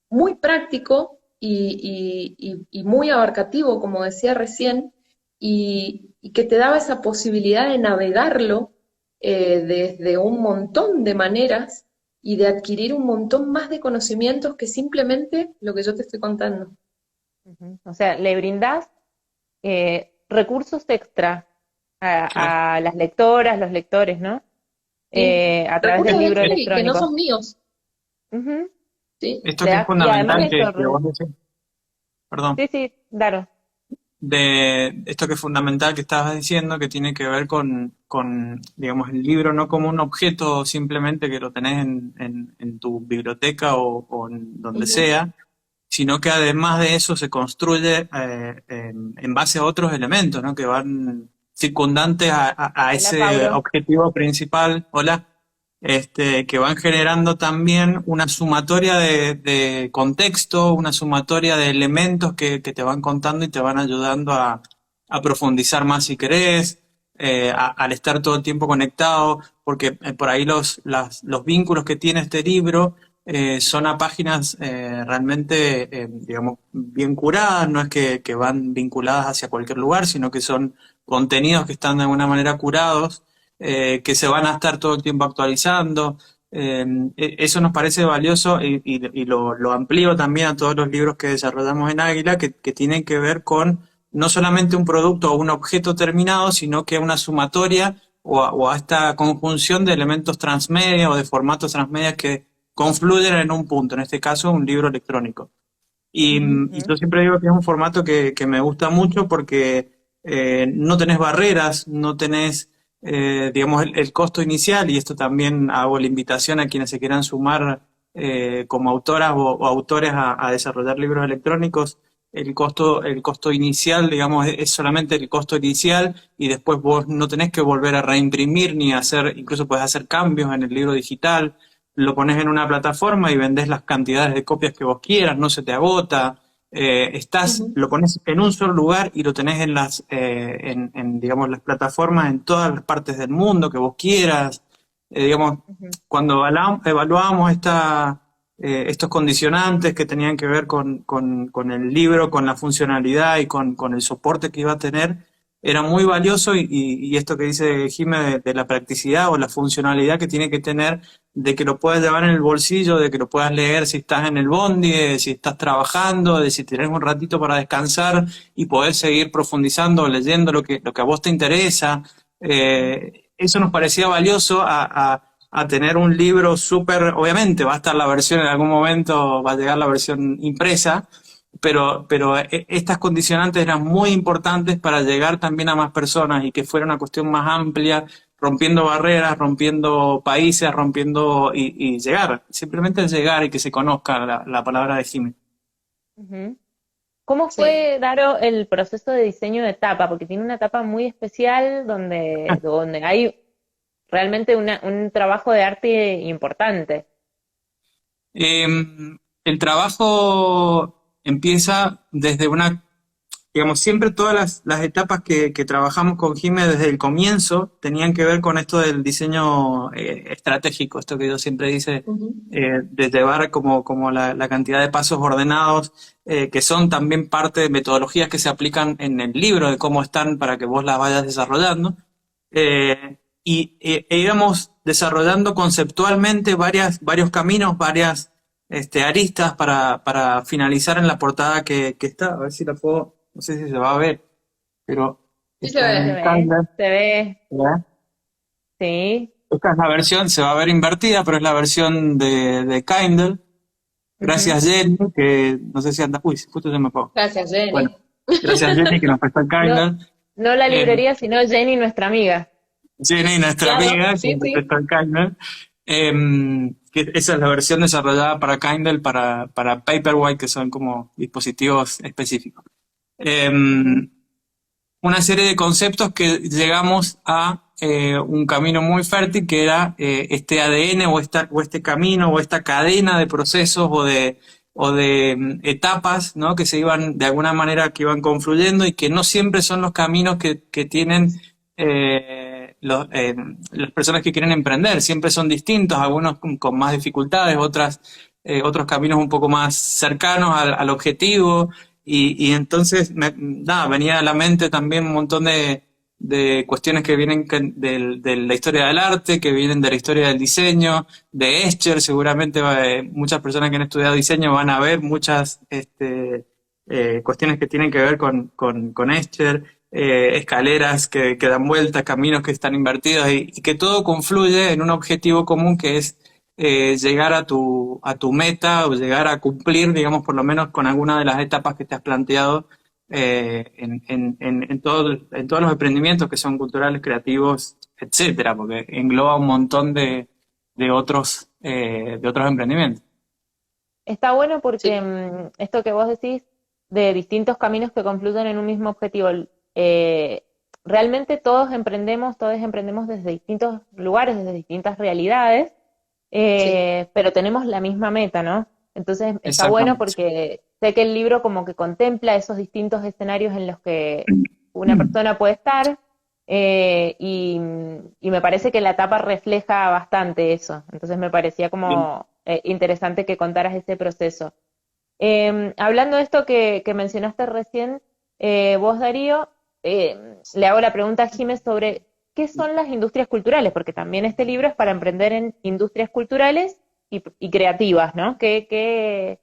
[SPEAKER 2] muy práctico y muy abarcativo, como decía recién, y que te daba esa posibilidad de navegarlo desde un montón de maneras y de adquirir un montón más de conocimientos que simplemente lo que yo te estoy contando.
[SPEAKER 1] O sea, le brindás recursos extra a las lectoras, los lectores, ¿no?
[SPEAKER 2] ¿Sí?
[SPEAKER 1] A través del
[SPEAKER 2] Recursos
[SPEAKER 1] libro
[SPEAKER 2] extra que no
[SPEAKER 1] electrónico.
[SPEAKER 2] son míos,
[SPEAKER 1] Ujú.
[SPEAKER 2] ¿sí?
[SPEAKER 3] Esto
[SPEAKER 1] Le
[SPEAKER 3] que es
[SPEAKER 1] das, y además
[SPEAKER 3] fundamental
[SPEAKER 1] esto,
[SPEAKER 3] que vos decís, perdón,
[SPEAKER 1] sí, Daro.
[SPEAKER 3] de esto que es fundamental que estabas diciendo, que tiene que ver con, digamos, el libro no como un objeto simplemente que lo tenés en tu biblioteca o en donde
[SPEAKER 2] Ujú.
[SPEAKER 3] sea, sino que además de eso se construye en base a otros elementos, ¿no? Que van circundantes a
[SPEAKER 1] Hola,
[SPEAKER 3] ese
[SPEAKER 1] Paulo.
[SPEAKER 3] objetivo principal, hola, que van generando también una sumatoria de contexto, una sumatoria de elementos que te van contando y te van ayudando a profundizar más si querés, al estar todo el tiempo conectado, porque por ahí los vínculos que tiene este libro son a páginas realmente, digamos, bien curadas, no es que van vinculadas hacia cualquier lugar, sino que son contenidos que están de alguna manera curados, que se van a estar todo el tiempo actualizando. Eso nos parece valioso y lo amplío también a todos los libros que desarrollamos en Águila, que tienen que ver con no solamente un producto o un objeto terminado, sino que una sumatoria o a esta conjunción de elementos transmedia o de formatos transmedia que confluyen en un punto, en este caso un libro electrónico. Y
[SPEAKER 1] Ujú.
[SPEAKER 3] yo siempre digo que es un formato que me gusta mucho porque no tenés barreras, no tenés, digamos, el costo inicial, y esto también hago la invitación a quienes se quieran sumar como autoras o autores a desarrollar libros electrónicos. El costo inicial, digamos, es solamente el costo inicial y después vos no tenés que volver a reimprimir ni hacer, incluso puedes hacer cambios en el libro digital, lo pones en una plataforma y vendés las cantidades de copias que vos quieras, no se te agota,
[SPEAKER 2] Ujú.
[SPEAKER 3] lo pones en un solo lugar y lo tenés digamos, las plataformas en todas las partes del mundo que vos quieras. Digamos,
[SPEAKER 1] Ujú.
[SPEAKER 3] cuando evaluábamos estos condicionantes que tenían que ver con el libro, con la funcionalidad y con el soporte que iba a tener, era muy valioso y esto que dice Jimé de la practicidad o la funcionalidad que tiene que tener, de que lo puedas llevar en el bolsillo, de que lo puedas leer si estás en el bondi, de si estás trabajando, de si tenés un ratito para descansar y poder seguir profundizando o leyendo lo que a vos te interesa. Eso nos parecía valioso a tener un libro súper, obviamente va a estar la versión en algún momento, va a llegar la versión impresa, pero estas condicionantes eran muy importantes para llegar también a más personas y que fuera una cuestión más amplia, rompiendo barreras, rompiendo países, rompiendo y llegar, simplemente llegar y que se conozca la palabra de Jimmy.
[SPEAKER 1] Ujú. ¿Cómo
[SPEAKER 2] Sí.
[SPEAKER 1] fue, Daro, el proceso de diseño de tapa? Porque tiene una tapa muy especial donde hay realmente un trabajo de arte importante.
[SPEAKER 3] Eh, el trabajo empieza desde digamos, siempre todas las etapas que trabajamos con Jimé desde el comienzo tenían que ver con esto del diseño estratégico, esto que yo siempre dice,
[SPEAKER 2] Ujú.
[SPEAKER 3] de llevar como la cantidad de pasos ordenados, que son también parte de metodologías que se aplican en el libro, de cómo están para que vos las vayas desarrollando. Y íbamos desarrollando conceptualmente varios caminos, varias aristas para finalizar en la portada que está. A ver si la puedo, no sé si se va a ver, pero
[SPEAKER 2] Sí se
[SPEAKER 3] está
[SPEAKER 1] Sí,
[SPEAKER 2] ve.
[SPEAKER 3] en Canva.
[SPEAKER 1] se ve,
[SPEAKER 3] ¿Verdad?
[SPEAKER 1] sí.
[SPEAKER 3] Esta es la versión, se va a ver invertida, pero es la versión de Kindle.
[SPEAKER 1] Ujú.
[SPEAKER 3] Gracias Jenny, que no sé si anda, uy, justo se me apagó.
[SPEAKER 2] Gracias,
[SPEAKER 3] Bueno,
[SPEAKER 2] Jenny.
[SPEAKER 3] gracias Jenny que nos prestó el
[SPEAKER 1] No,
[SPEAKER 3] Kindle.
[SPEAKER 1] no la
[SPEAKER 3] Eh,
[SPEAKER 1] librería, sino Jenny, nuestra amiga.
[SPEAKER 3] Jenny, nuestra
[SPEAKER 2] Claro,
[SPEAKER 3] amiga, que
[SPEAKER 2] sí,
[SPEAKER 3] nos
[SPEAKER 2] sí.
[SPEAKER 3] prestó el Kindle. Que esa es la versión desarrollada para Kindle, para Paperwhite, que son como dispositivos específicos.
[SPEAKER 1] Ujú.
[SPEAKER 3] Una serie de conceptos que llegamos a un camino muy fértil que era este ADN o este camino o esta cadena de procesos o de etapas, ¿no? Que se iban de alguna manera que iban confluyendo y que no siempre son los caminos que tienen las personas que quieren emprender, siempre son distintos, algunos con más dificultades, otros caminos un poco más cercanos al objetivo. Y entonces, nada, venía a la mente también un montón de cuestiones que vienen de la historia del arte, que vienen de la historia del diseño, de Escher, seguramente muchas personas que han estudiado diseño van a ver muchas cuestiones que tienen que ver con Escher, escaleras que dan vueltas, caminos que están invertidos y que todo confluye en un objetivo común que es llegar a tu meta o llegar a cumplir, digamos, por lo menos con alguna de las etapas que te has planteado en todos los emprendimientos que son culturales, creativos, etcétera, porque engloba un montón de otros emprendimientos.
[SPEAKER 1] Está bueno porque
[SPEAKER 2] Sí,
[SPEAKER 1] esto que vos decís de distintos caminos que confluyen en un mismo objetivo, eh, realmente todos emprendemos desde distintos lugares, desde distintas realidades,
[SPEAKER 2] sí.
[SPEAKER 1] pero tenemos la misma meta, ¿no? Entonces está bueno
[SPEAKER 3] Exactamente.
[SPEAKER 1] porque sé que el libro como que contempla esos distintos escenarios en los que una persona puede estar, y me parece que la tapa refleja bastante eso. Entonces me parecía
[SPEAKER 3] Bien.
[SPEAKER 1] como interesante que contaras ese proceso. Hablando de esto que mencionaste recién, vos, Darío, le hago la pregunta a Jiménez sobre qué son las industrias culturales, porque también este libro es para emprender en industrias culturales y creativas, ¿no? ¿Qué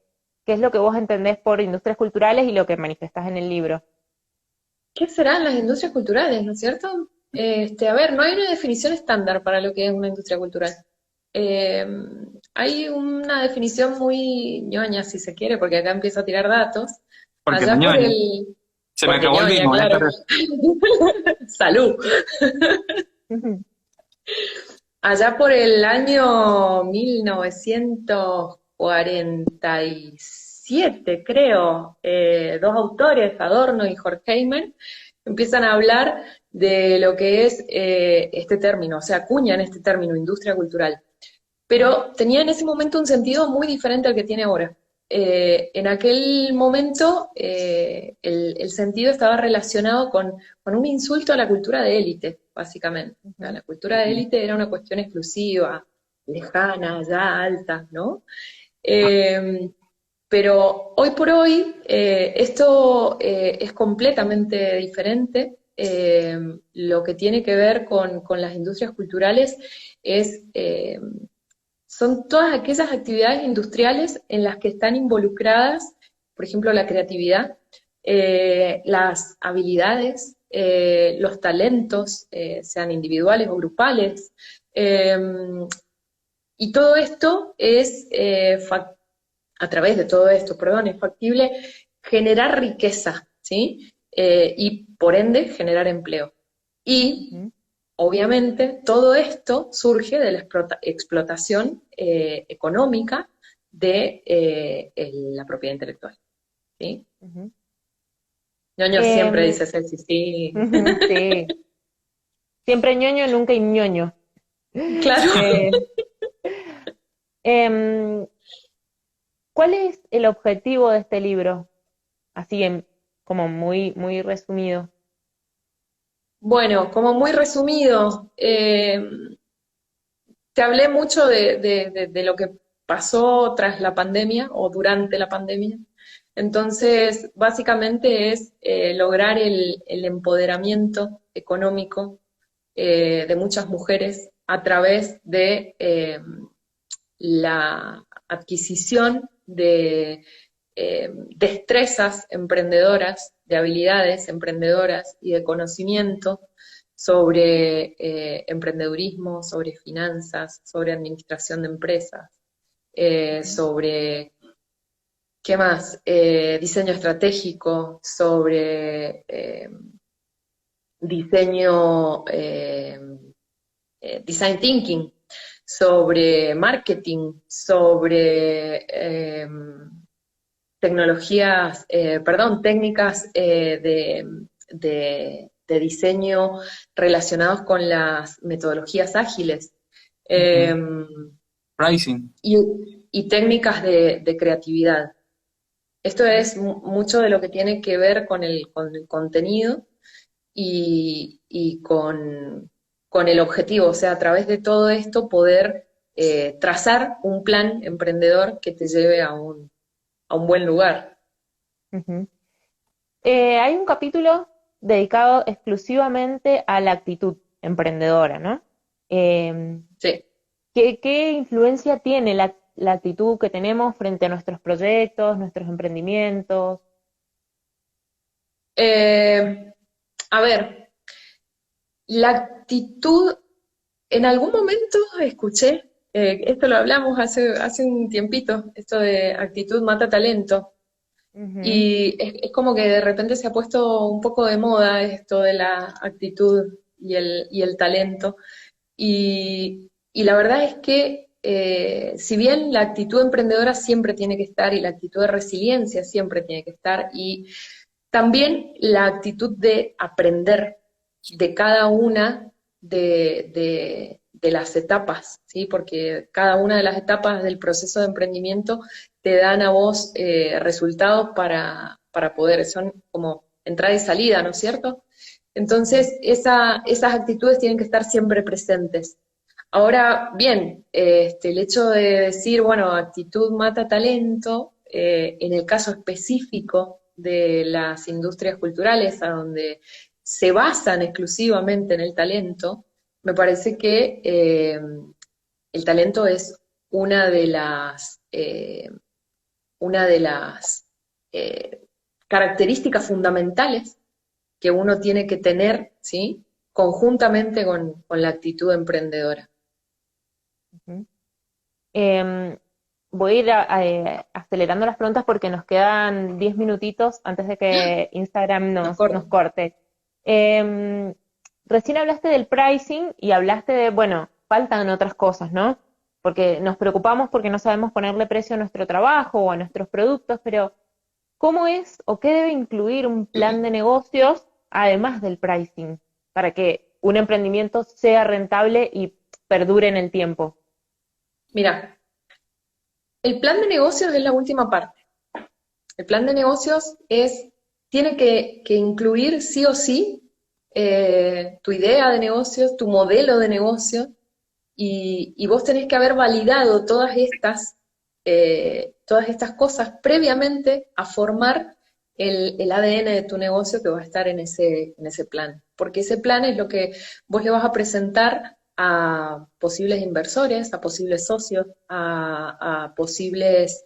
[SPEAKER 1] es lo que vos entendés por industrias culturales y lo que manifestás en el libro?
[SPEAKER 2] ¿Qué serán las industrias culturales, no es cierto? A ver, no hay una definición estándar para lo que es una industria cultural. Eh, Hay una definición muy ñoña, si se quiere, porque acá empiezo a tirar datos.
[SPEAKER 3] Porque
[SPEAKER 2] Allá por
[SPEAKER 3] ñoño,
[SPEAKER 2] el...
[SPEAKER 3] se me
[SPEAKER 2] Porque
[SPEAKER 3] acabó el
[SPEAKER 2] ñoña,
[SPEAKER 3] vino,
[SPEAKER 2] claro. Salud.
[SPEAKER 1] Ujú.
[SPEAKER 2] Allá por el año 1947, creo, dos autores, Adorno y Horkheimer, empiezan a hablar de lo que es este término, o sea, acuñan este término, industria cultural. Pero tenía en ese momento un sentido muy diferente al que tiene ahora. En aquel momento el sentido estaba relacionado con un insulto a la cultura de élite, básicamente. O sea,
[SPEAKER 1] Ujú.
[SPEAKER 2] la cultura de élite era una cuestión exclusiva, lejana, ya alta, ¿no? Eh, pero hoy por hoy esto es completamente diferente. Lo que tiene que ver con las industrias culturales es son todas aquellas actividades industriales en las que están involucradas, por ejemplo, la creatividad, las habilidades, los talentos, sean individuales o grupales. eh, y todo esto es, a través de todo esto, perdón, es factible generar riqueza, ¿sí? Y por ende generar empleo. Y
[SPEAKER 1] Ujú.
[SPEAKER 2] obviamente, todo esto surge de la explotación económica de la propiedad intelectual. ¿Sí?
[SPEAKER 1] Ujú.
[SPEAKER 2] Ñoño siempre
[SPEAKER 1] Em,
[SPEAKER 2] dice sí, sí, sí.
[SPEAKER 1] Ujú, sí, siempre ñoño, nunca ñoño.
[SPEAKER 2] Claro.
[SPEAKER 1] Em, ¿Cuál es el objetivo de este libro? Así como muy, muy resumido.
[SPEAKER 2] Bueno, como muy resumido, te hablé mucho de lo que pasó tras la pandemia o durante la pandemia. Entonces, básicamente es lograr el empoderamiento económico de muchas mujeres a través de la adquisición de destrezas emprendedoras, de habilidades emprendedoras y de conocimiento sobre emprendedurismo, sobre finanzas, sobre administración de empresas,
[SPEAKER 1] Ujú.
[SPEAKER 2] sobre, ¿qué más? Diseño estratégico, sobre diseño, design thinking, sobre marketing, sobre tecnologías, perdón, técnicas de diseño relacionados con las metodologías ágiles eh,
[SPEAKER 3] Ujú. Pricing.
[SPEAKER 2] y, y técnicas de creatividad. Esto
[SPEAKER 1] Ujú.
[SPEAKER 2] es mucho de lo que tiene que ver con el contenido y con el objetivo, o sea, a través de todo esto poder trazar un plan emprendedor que te lleve a un buen lugar.
[SPEAKER 1] Ujú. Hay un capítulo dedicado exclusivamente a la actitud emprendedora, ¿no? Em,
[SPEAKER 2] Sí.
[SPEAKER 1] ¿Qué influencia tiene la actitud que tenemos frente a nuestros proyectos, nuestros emprendimientos?
[SPEAKER 2] Eh, a ver, la actitud, en algún momento escuché, esto lo hablamos hace un tiempito, esto de actitud mata talento.
[SPEAKER 1] Ujú.
[SPEAKER 2] Y es como que de repente se ha puesto un poco de moda esto de la actitud y el talento. Y la verdad es que si bien la actitud emprendedora siempre tiene que estar y la actitud de resiliencia siempre tiene que estar, y también la actitud de aprender de cada una de las etapas, ¿sí? Porque cada una de las etapas del proceso de emprendimiento te dan a vos resultados para poder, son como entrada y salida, ¿no es cierto?
[SPEAKER 1] Ujú.
[SPEAKER 2] Entonces, esas actitudes tienen que estar siempre presentes. Ahora, bien, el hecho de decir, bueno, actitud mata talento, en el caso específico de las industrias culturales, a donde se basan exclusivamente en el talento, me parece que el talento es una una de las eh, características fundamentales que uno tiene que tener, ¿sí? Conjuntamente con la actitud emprendedora.
[SPEAKER 1] Ujú. Em, Voy a ir acelerando las preguntas porque nos quedan 10 minutitos antes de que Instagram
[SPEAKER 2] Nos
[SPEAKER 1] nos
[SPEAKER 2] corta.
[SPEAKER 1] corte. Em, Recién hablaste del pricing y hablaste de, bueno, faltan otras cosas, ¿no? Porque nos preocupamos porque no sabemos ponerle precio a nuestro trabajo o a nuestros productos, pero ¿cómo es o qué debe incluir un plan de negocios además del pricing para que un emprendimiento sea rentable y perdure en el tiempo?
[SPEAKER 2] Mira, el plan de negocios es la última parte. El plan de negocios tiene que incluir sí o sí tu idea de negocio, tu modelo de negocio, y vos tenés que haber validado todas estas cosas previamente a formar el ADN de tu negocio que va a estar en ese plan. Porque ese plan es lo que vos le vas a presentar a posibles inversores, a posibles socios, a posibles,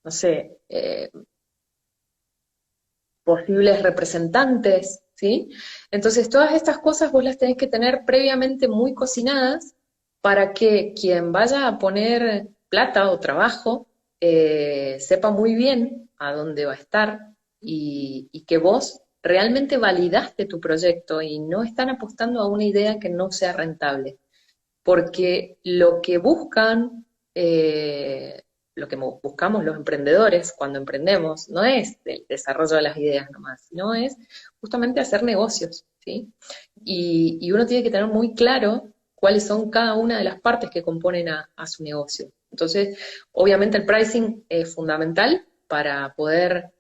[SPEAKER 2] no sé, posibles representantes, ¿sí? Entonces, todas estas cosas vos las tenés que tener previamente muy cocinadas para que quien vaya a poner plata o trabajo sepa muy bien a dónde va a estar y que vos realmente validaste tu proyecto y no están apostando a una idea que no sea rentable porque lo que buscamos los emprendedores cuando emprendemos no es el desarrollo de las ideas nomás, sino es justamente hacer negocios, ¿sí? Y uno tiene que tener muy claro cuáles son cada una de las partes que componen a su negocio. Entonces, obviamente el pricing es fundamental para poder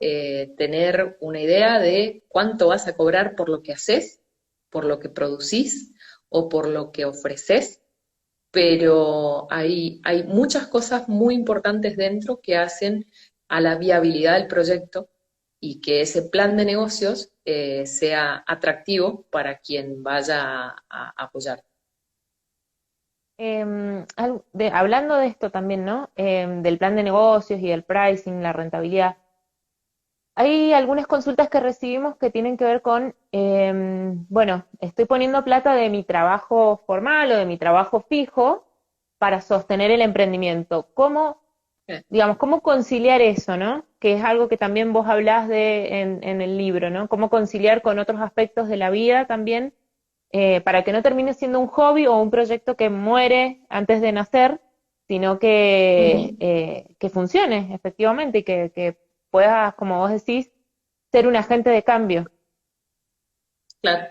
[SPEAKER 2] tener una idea de cuánto vas a cobrar por lo que haces, por lo que producís o por lo que ofreces, pero hay muchas cosas muy importantes dentro que hacen a la viabilidad del proyecto y que ese plan de negocios sea atractivo para quien vaya a apoyar.
[SPEAKER 1] Hablando de esto también, ¿no? Del plan de negocios y del pricing, la rentabilidad. Hay algunas consultas que recibimos que tienen que ver con, bueno, estoy poniendo plata de mi trabajo formal o de mi trabajo fijo para sostener el emprendimiento. ¿Cómo,
[SPEAKER 2] Eh,
[SPEAKER 1] digamos, cómo conciliar eso, ¿no? Que es algo que también vos hablás en el libro, ¿no? Cómo conciliar con otros aspectos de la vida también, para que no termine siendo un hobby o un proyecto que muere antes de nacer, sino
[SPEAKER 2] Ujú,
[SPEAKER 1] que funcione efectivamente y que puedas, como vos decís, ser un agente de cambio.
[SPEAKER 2] claro.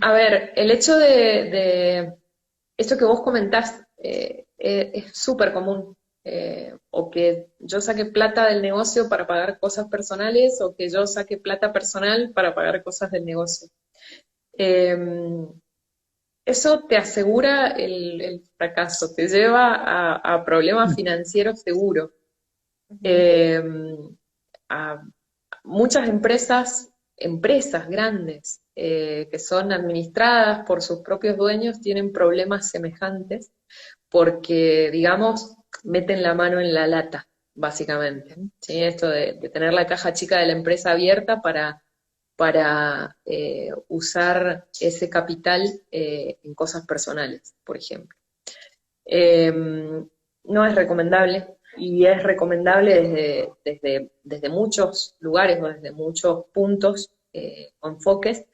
[SPEAKER 2] A ver, el hecho de esto que vos comentás es súper común. O que yo saque plata del negocio para pagar cosas personales o que yo saque plata personal para pagar cosas del negocio. Eh, Eso te asegura el fracaso, te lleva a problemas financieros seguros.
[SPEAKER 1] Ujú.
[SPEAKER 2] Eh, a muchas empresas grandes que son administradas por sus propios dueños tienen problemas semejantes porque, digamos, meten la mano en la lata, básicamente. ¿Sí? Esto de tener la caja chica de la empresa abierta para usar ese capital en cosas personales, por ejemplo. No es recomendable. y es recomendable desde muchos lugares o desde muchos puntos o enfoques,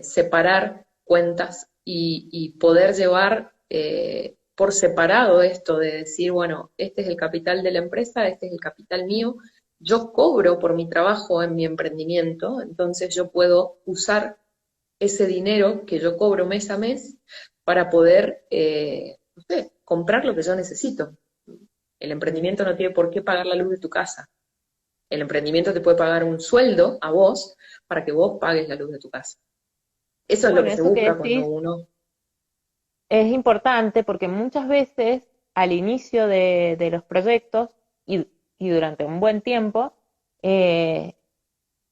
[SPEAKER 2] separar cuentas y poder llevar por separado esto de decir, bueno, este es el capital de la empresa, este es el capital mío, yo cobro por mi trabajo en mi emprendimiento, entonces yo puedo usar ese dinero que yo cobro mes a mes para poder, no sé, comprar lo que yo necesito. El emprendimiento no tiene por qué pagar la luz de tu casa. El emprendimiento te puede pagar un sueldo a vos para que vos pagues la luz de tu casa. Eso es lo
[SPEAKER 1] Bueno,
[SPEAKER 2] que se
[SPEAKER 1] eso que
[SPEAKER 2] busca cuando
[SPEAKER 1] decís
[SPEAKER 2] uno...
[SPEAKER 1] es importante porque muchas veces al inicio de los proyectos y durante un buen tiempo, eh,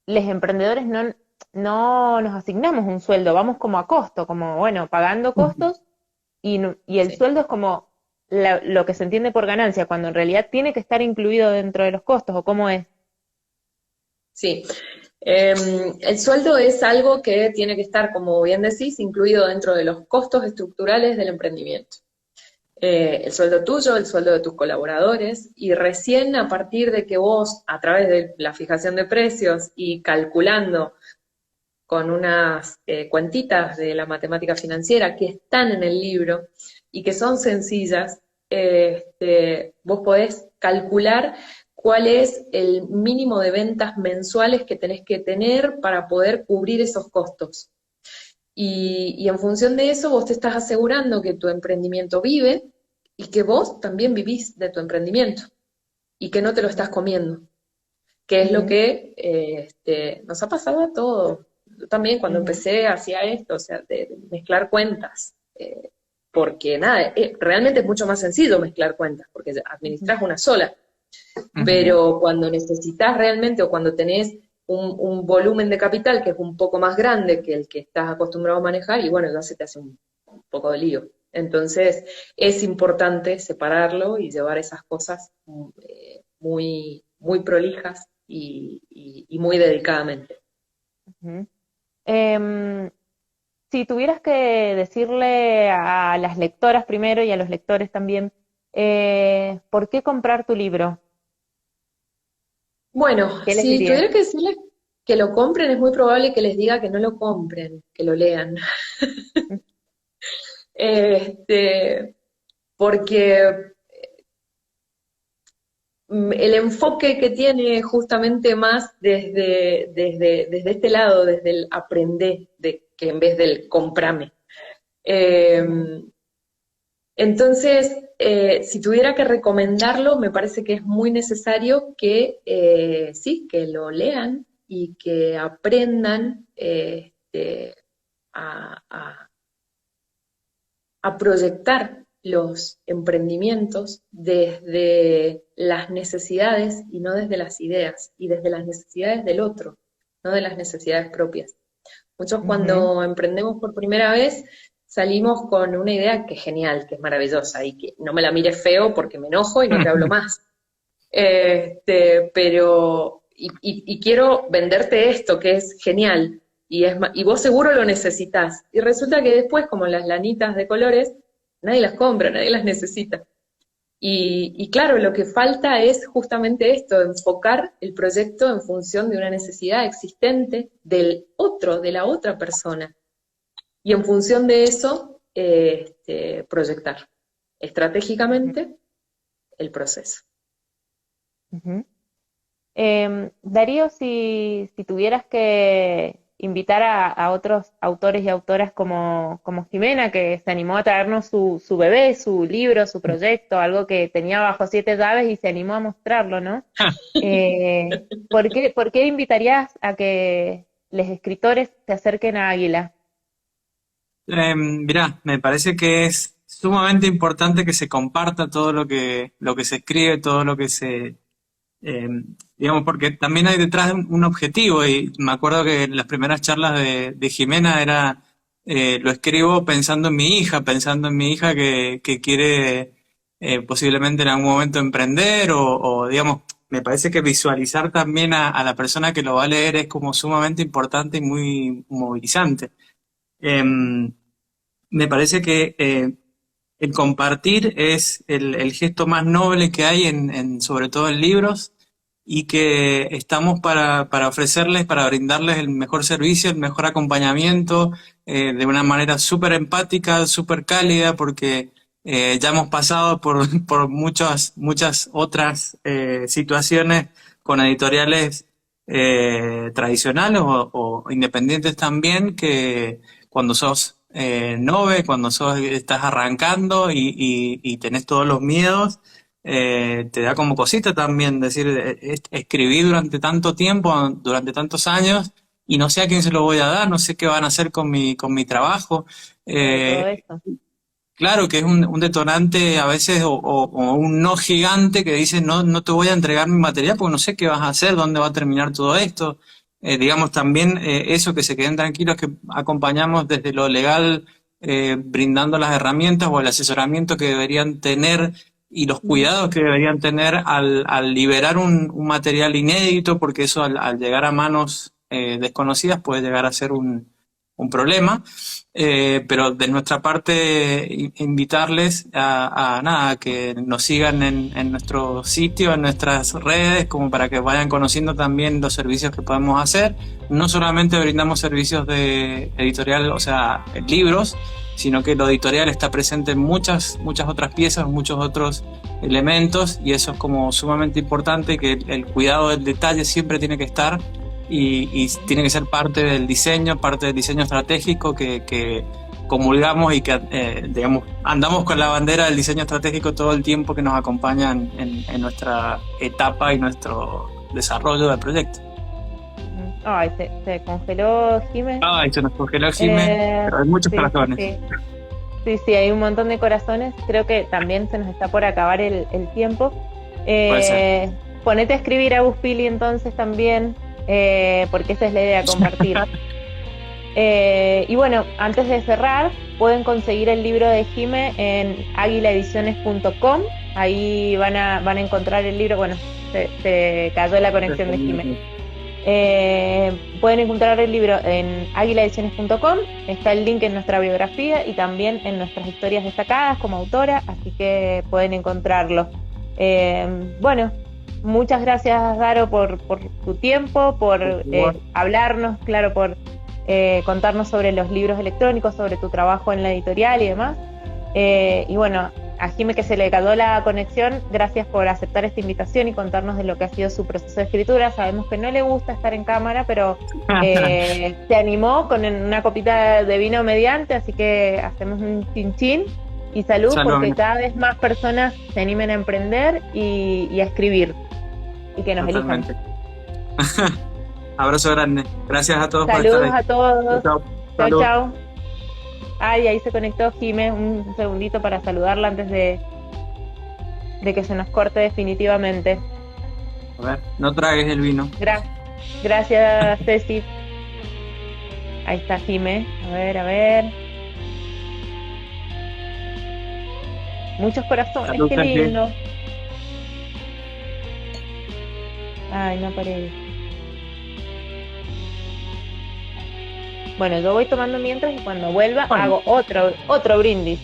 [SPEAKER 1] los emprendedores no nos asignamos un sueldo, vamos como a costo, como, bueno, pagando costos y el
[SPEAKER 2] Sí,
[SPEAKER 1] sueldo es como lo que se entiende por ganancia, cuando en realidad tiene que estar incluido dentro de los costos, ¿o cómo es?
[SPEAKER 2] sí. El sueldo es algo que tiene que estar, como bien decís, incluido dentro de los costos estructurales del emprendimiento. El sueldo tuyo, el sueldo de tus colaboradores, y recién a partir de que vos, a través de la fijación de precios y calculando con unas cuentitas de la matemática financiera que están en el libro y que son sencillas, vos podés calcular cuál es el mínimo de ventas mensuales que tenés que tener para poder cubrir esos costos. Y en función de eso vos te estás asegurando que tu emprendimiento vive y que vos también vivís de tu emprendimiento y que no te lo estás comiendo, que es lo
[SPEAKER 1] Ujú,
[SPEAKER 2] que nos ha pasado a todos. Yo también cuando
[SPEAKER 1] ujú,
[SPEAKER 2] empecé hacía esto, o sea, de mezclar cuentas, porque nada, realmente es mucho más sencillo mezclar cuentas, porque
[SPEAKER 1] ujú,
[SPEAKER 2] administras una sola,
[SPEAKER 1] ujú.
[SPEAKER 2] pero cuando necesitas realmente o cuando tenés un volumen de capital que es un poco más grande que el que estás acostumbrado a manejar, y bueno, ya se te hace un poco de lío. Entonces, es importante separarlo y llevar esas cosas muy prolijas y muy dedicadamente.
[SPEAKER 1] Ujú. Em, si tuvieras que decirle a las lectoras primero y a los lectores también, ¿por qué comprar tu libro?
[SPEAKER 2] Bueno,
[SPEAKER 1] ¿Qué les
[SPEAKER 2] si
[SPEAKER 1] dirías?
[SPEAKER 2] tuviera que decirles que lo compren, es muy probable que les diga que no lo compren, que lo lean. Este, porque el enfoque que tiene justamente más desde este lado, desde el aprender, que en vez del comprame.
[SPEAKER 1] Ujú,
[SPEAKER 2] Eh, entonces, si tuviera que recomendarlo, me parece que es muy necesario que sí, que lo lean y que aprendan a, a- a proyectar los emprendimientos desde las necesidades y no desde las ideas, y desde las necesidades del otro, no de las necesidades propias. Muchos
[SPEAKER 1] ujú,
[SPEAKER 2] cuando emprendemos por primera vez salimos con una idea que es genial, que es maravillosa y que no me la mires feo porque me enojo y no te hablo más. Y quiero venderte esto que es genial y vos seguro lo necesitas. Y resulta que después, como las lanitas de colores, nadie las compra, nadie las necesita. Y claro, lo que falta es justamente esto, enfocar el proyecto en función de una necesidad existente del otro, de la otra persona. Y en función de eso, proyectar estratégicamente el proceso.
[SPEAKER 1] ujú. Darío, si tuvieras que invitar a otros autores y autoras como Jimena, que se animó a traernos su bebé, su libro, su proyecto, algo que tenía bajo siete llaves y se animó a mostrarlo, ¿no? ¿Por qué invitarías a que los escritores se acerquen a Águila?
[SPEAKER 3] Mirá, me parece que es sumamente importante que se comparta todo lo que se escribe, todo lo que eh, digamos, porque también hay detrás un objetivo y me acuerdo que en las primeras charlas de Jimena era, lo escribo pensando en mi hija que quiere posiblemente en algún momento emprender digamos, me parece que visualizar también a la persona que lo va a leer es como sumamente importante y muy movilizante. Em, Me parece que el compartir es el gesto más noble que hay sobre todo en libros, y que estamos para ofrecerles, para brindarles el mejor servicio, el mejor acompañamiento, de una manera súper empática, súper cálida, porque ya hemos pasado por muchas otras situaciones con editoriales tradicionales o independientes también, que cuando sos nove, cuando estás arrancando y tenés todos los miedos, te da como cosita también decir, escribí durante tanto tiempo, durante tantos años, y no sé a quién se lo voy a dar, no sé qué van a hacer con mi trabajo.
[SPEAKER 1] Todo eso.
[SPEAKER 3] Claro que es un detonante a veces, o un no gigante que dice, no te voy a entregar mi material porque no sé qué vas a hacer, dónde va a terminar todo esto. Digamos también, eso, que se queden tranquilos, que acompañamos desde lo legal, brindando las herramientas o el asesoramiento que deberían tener y los cuidados que deberían tener al liberar un material inédito, porque eso al llegar a manos desconocidas puede llegar a ser un problema. Pero de nuestra parte, invitarles a que nos sigan en nuestro sitio, en nuestras redes, como para que vayan conociendo también los servicios que podemos hacer. No solamente brindamos servicios de editorial, o sea, libros, sino que lo editorial está presente en muchas otras piezas, muchos otros elementos, y eso es como sumamente importante, que el cuidado del detalle siempre tiene que estar. Y tiene que ser parte del diseño estratégico que comulgamos, y que digamos, andamos con la bandera del diseño estratégico todo el tiempo que nos acompaña en nuestra etapa y nuestro desarrollo del proyecto.
[SPEAKER 1] Ay, se congeló Jime.
[SPEAKER 3] Ay, se nos congeló Jime, pero hay muchos corazones.
[SPEAKER 1] Sí, hay un montón de corazones. Creo que también se nos está por acabar el tiempo. Ponete a escribir a Guspili entonces también. Porque esa es la idea, compartir. Y bueno, antes de cerrar, pueden conseguir el libro de Jime en aguilaediciones.com. Ahí van a encontrar el libro. Bueno, se cayó la conexión de Jime. Pueden encontrar el libro en aguilaediciones.com. Está el link en nuestra biografía y también en nuestras historias destacadas como autora, así que pueden encontrarlo. Bueno, muchas gracias, Daro, por tu tiempo, por hablarnos, claro, por contarnos sobre los libros electrónicos, sobre tu trabajo en la editorial y demás. Y bueno, a Jime, que se le cayó la conexión, gracias por aceptar esta invitación y contarnos de lo que ha sido su proceso de escritura. Sabemos que no le gusta estar en cámara, pero se animó con una copita de vino mediante, así que hacemos un chin-chin y salud, porque cada vez más personas se animen a emprender y a escribir. Y que nos elijan.
[SPEAKER 3] Abrazo grande. Gracias a todos.
[SPEAKER 1] Saludos
[SPEAKER 3] por estar ahí.
[SPEAKER 1] A todos.
[SPEAKER 3] Chao.
[SPEAKER 1] Chao. Ay, ahí se conectó Jime. Un segundito para saludarla antes de que se nos corte definitivamente.
[SPEAKER 3] A ver, no tragues el vino.
[SPEAKER 1] Gracias, Ceci. Ahí está Jime. A ver. Muchos corazones.
[SPEAKER 3] Salud,
[SPEAKER 1] qué lindo. Ay, no paré. Bueno, yo voy tomando mientras y cuando vuelva hago otro brindis.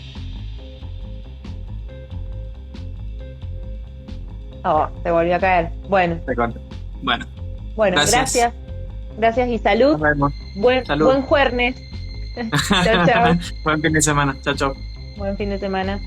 [SPEAKER 1] Oh, se volvió a caer. Bueno, gracias. Gracias y salud.
[SPEAKER 3] Nos vemos.
[SPEAKER 1] Salud. Buen jueves. Chao.
[SPEAKER 3] Buen fin de semana. Chao.
[SPEAKER 1] Buen fin de semana.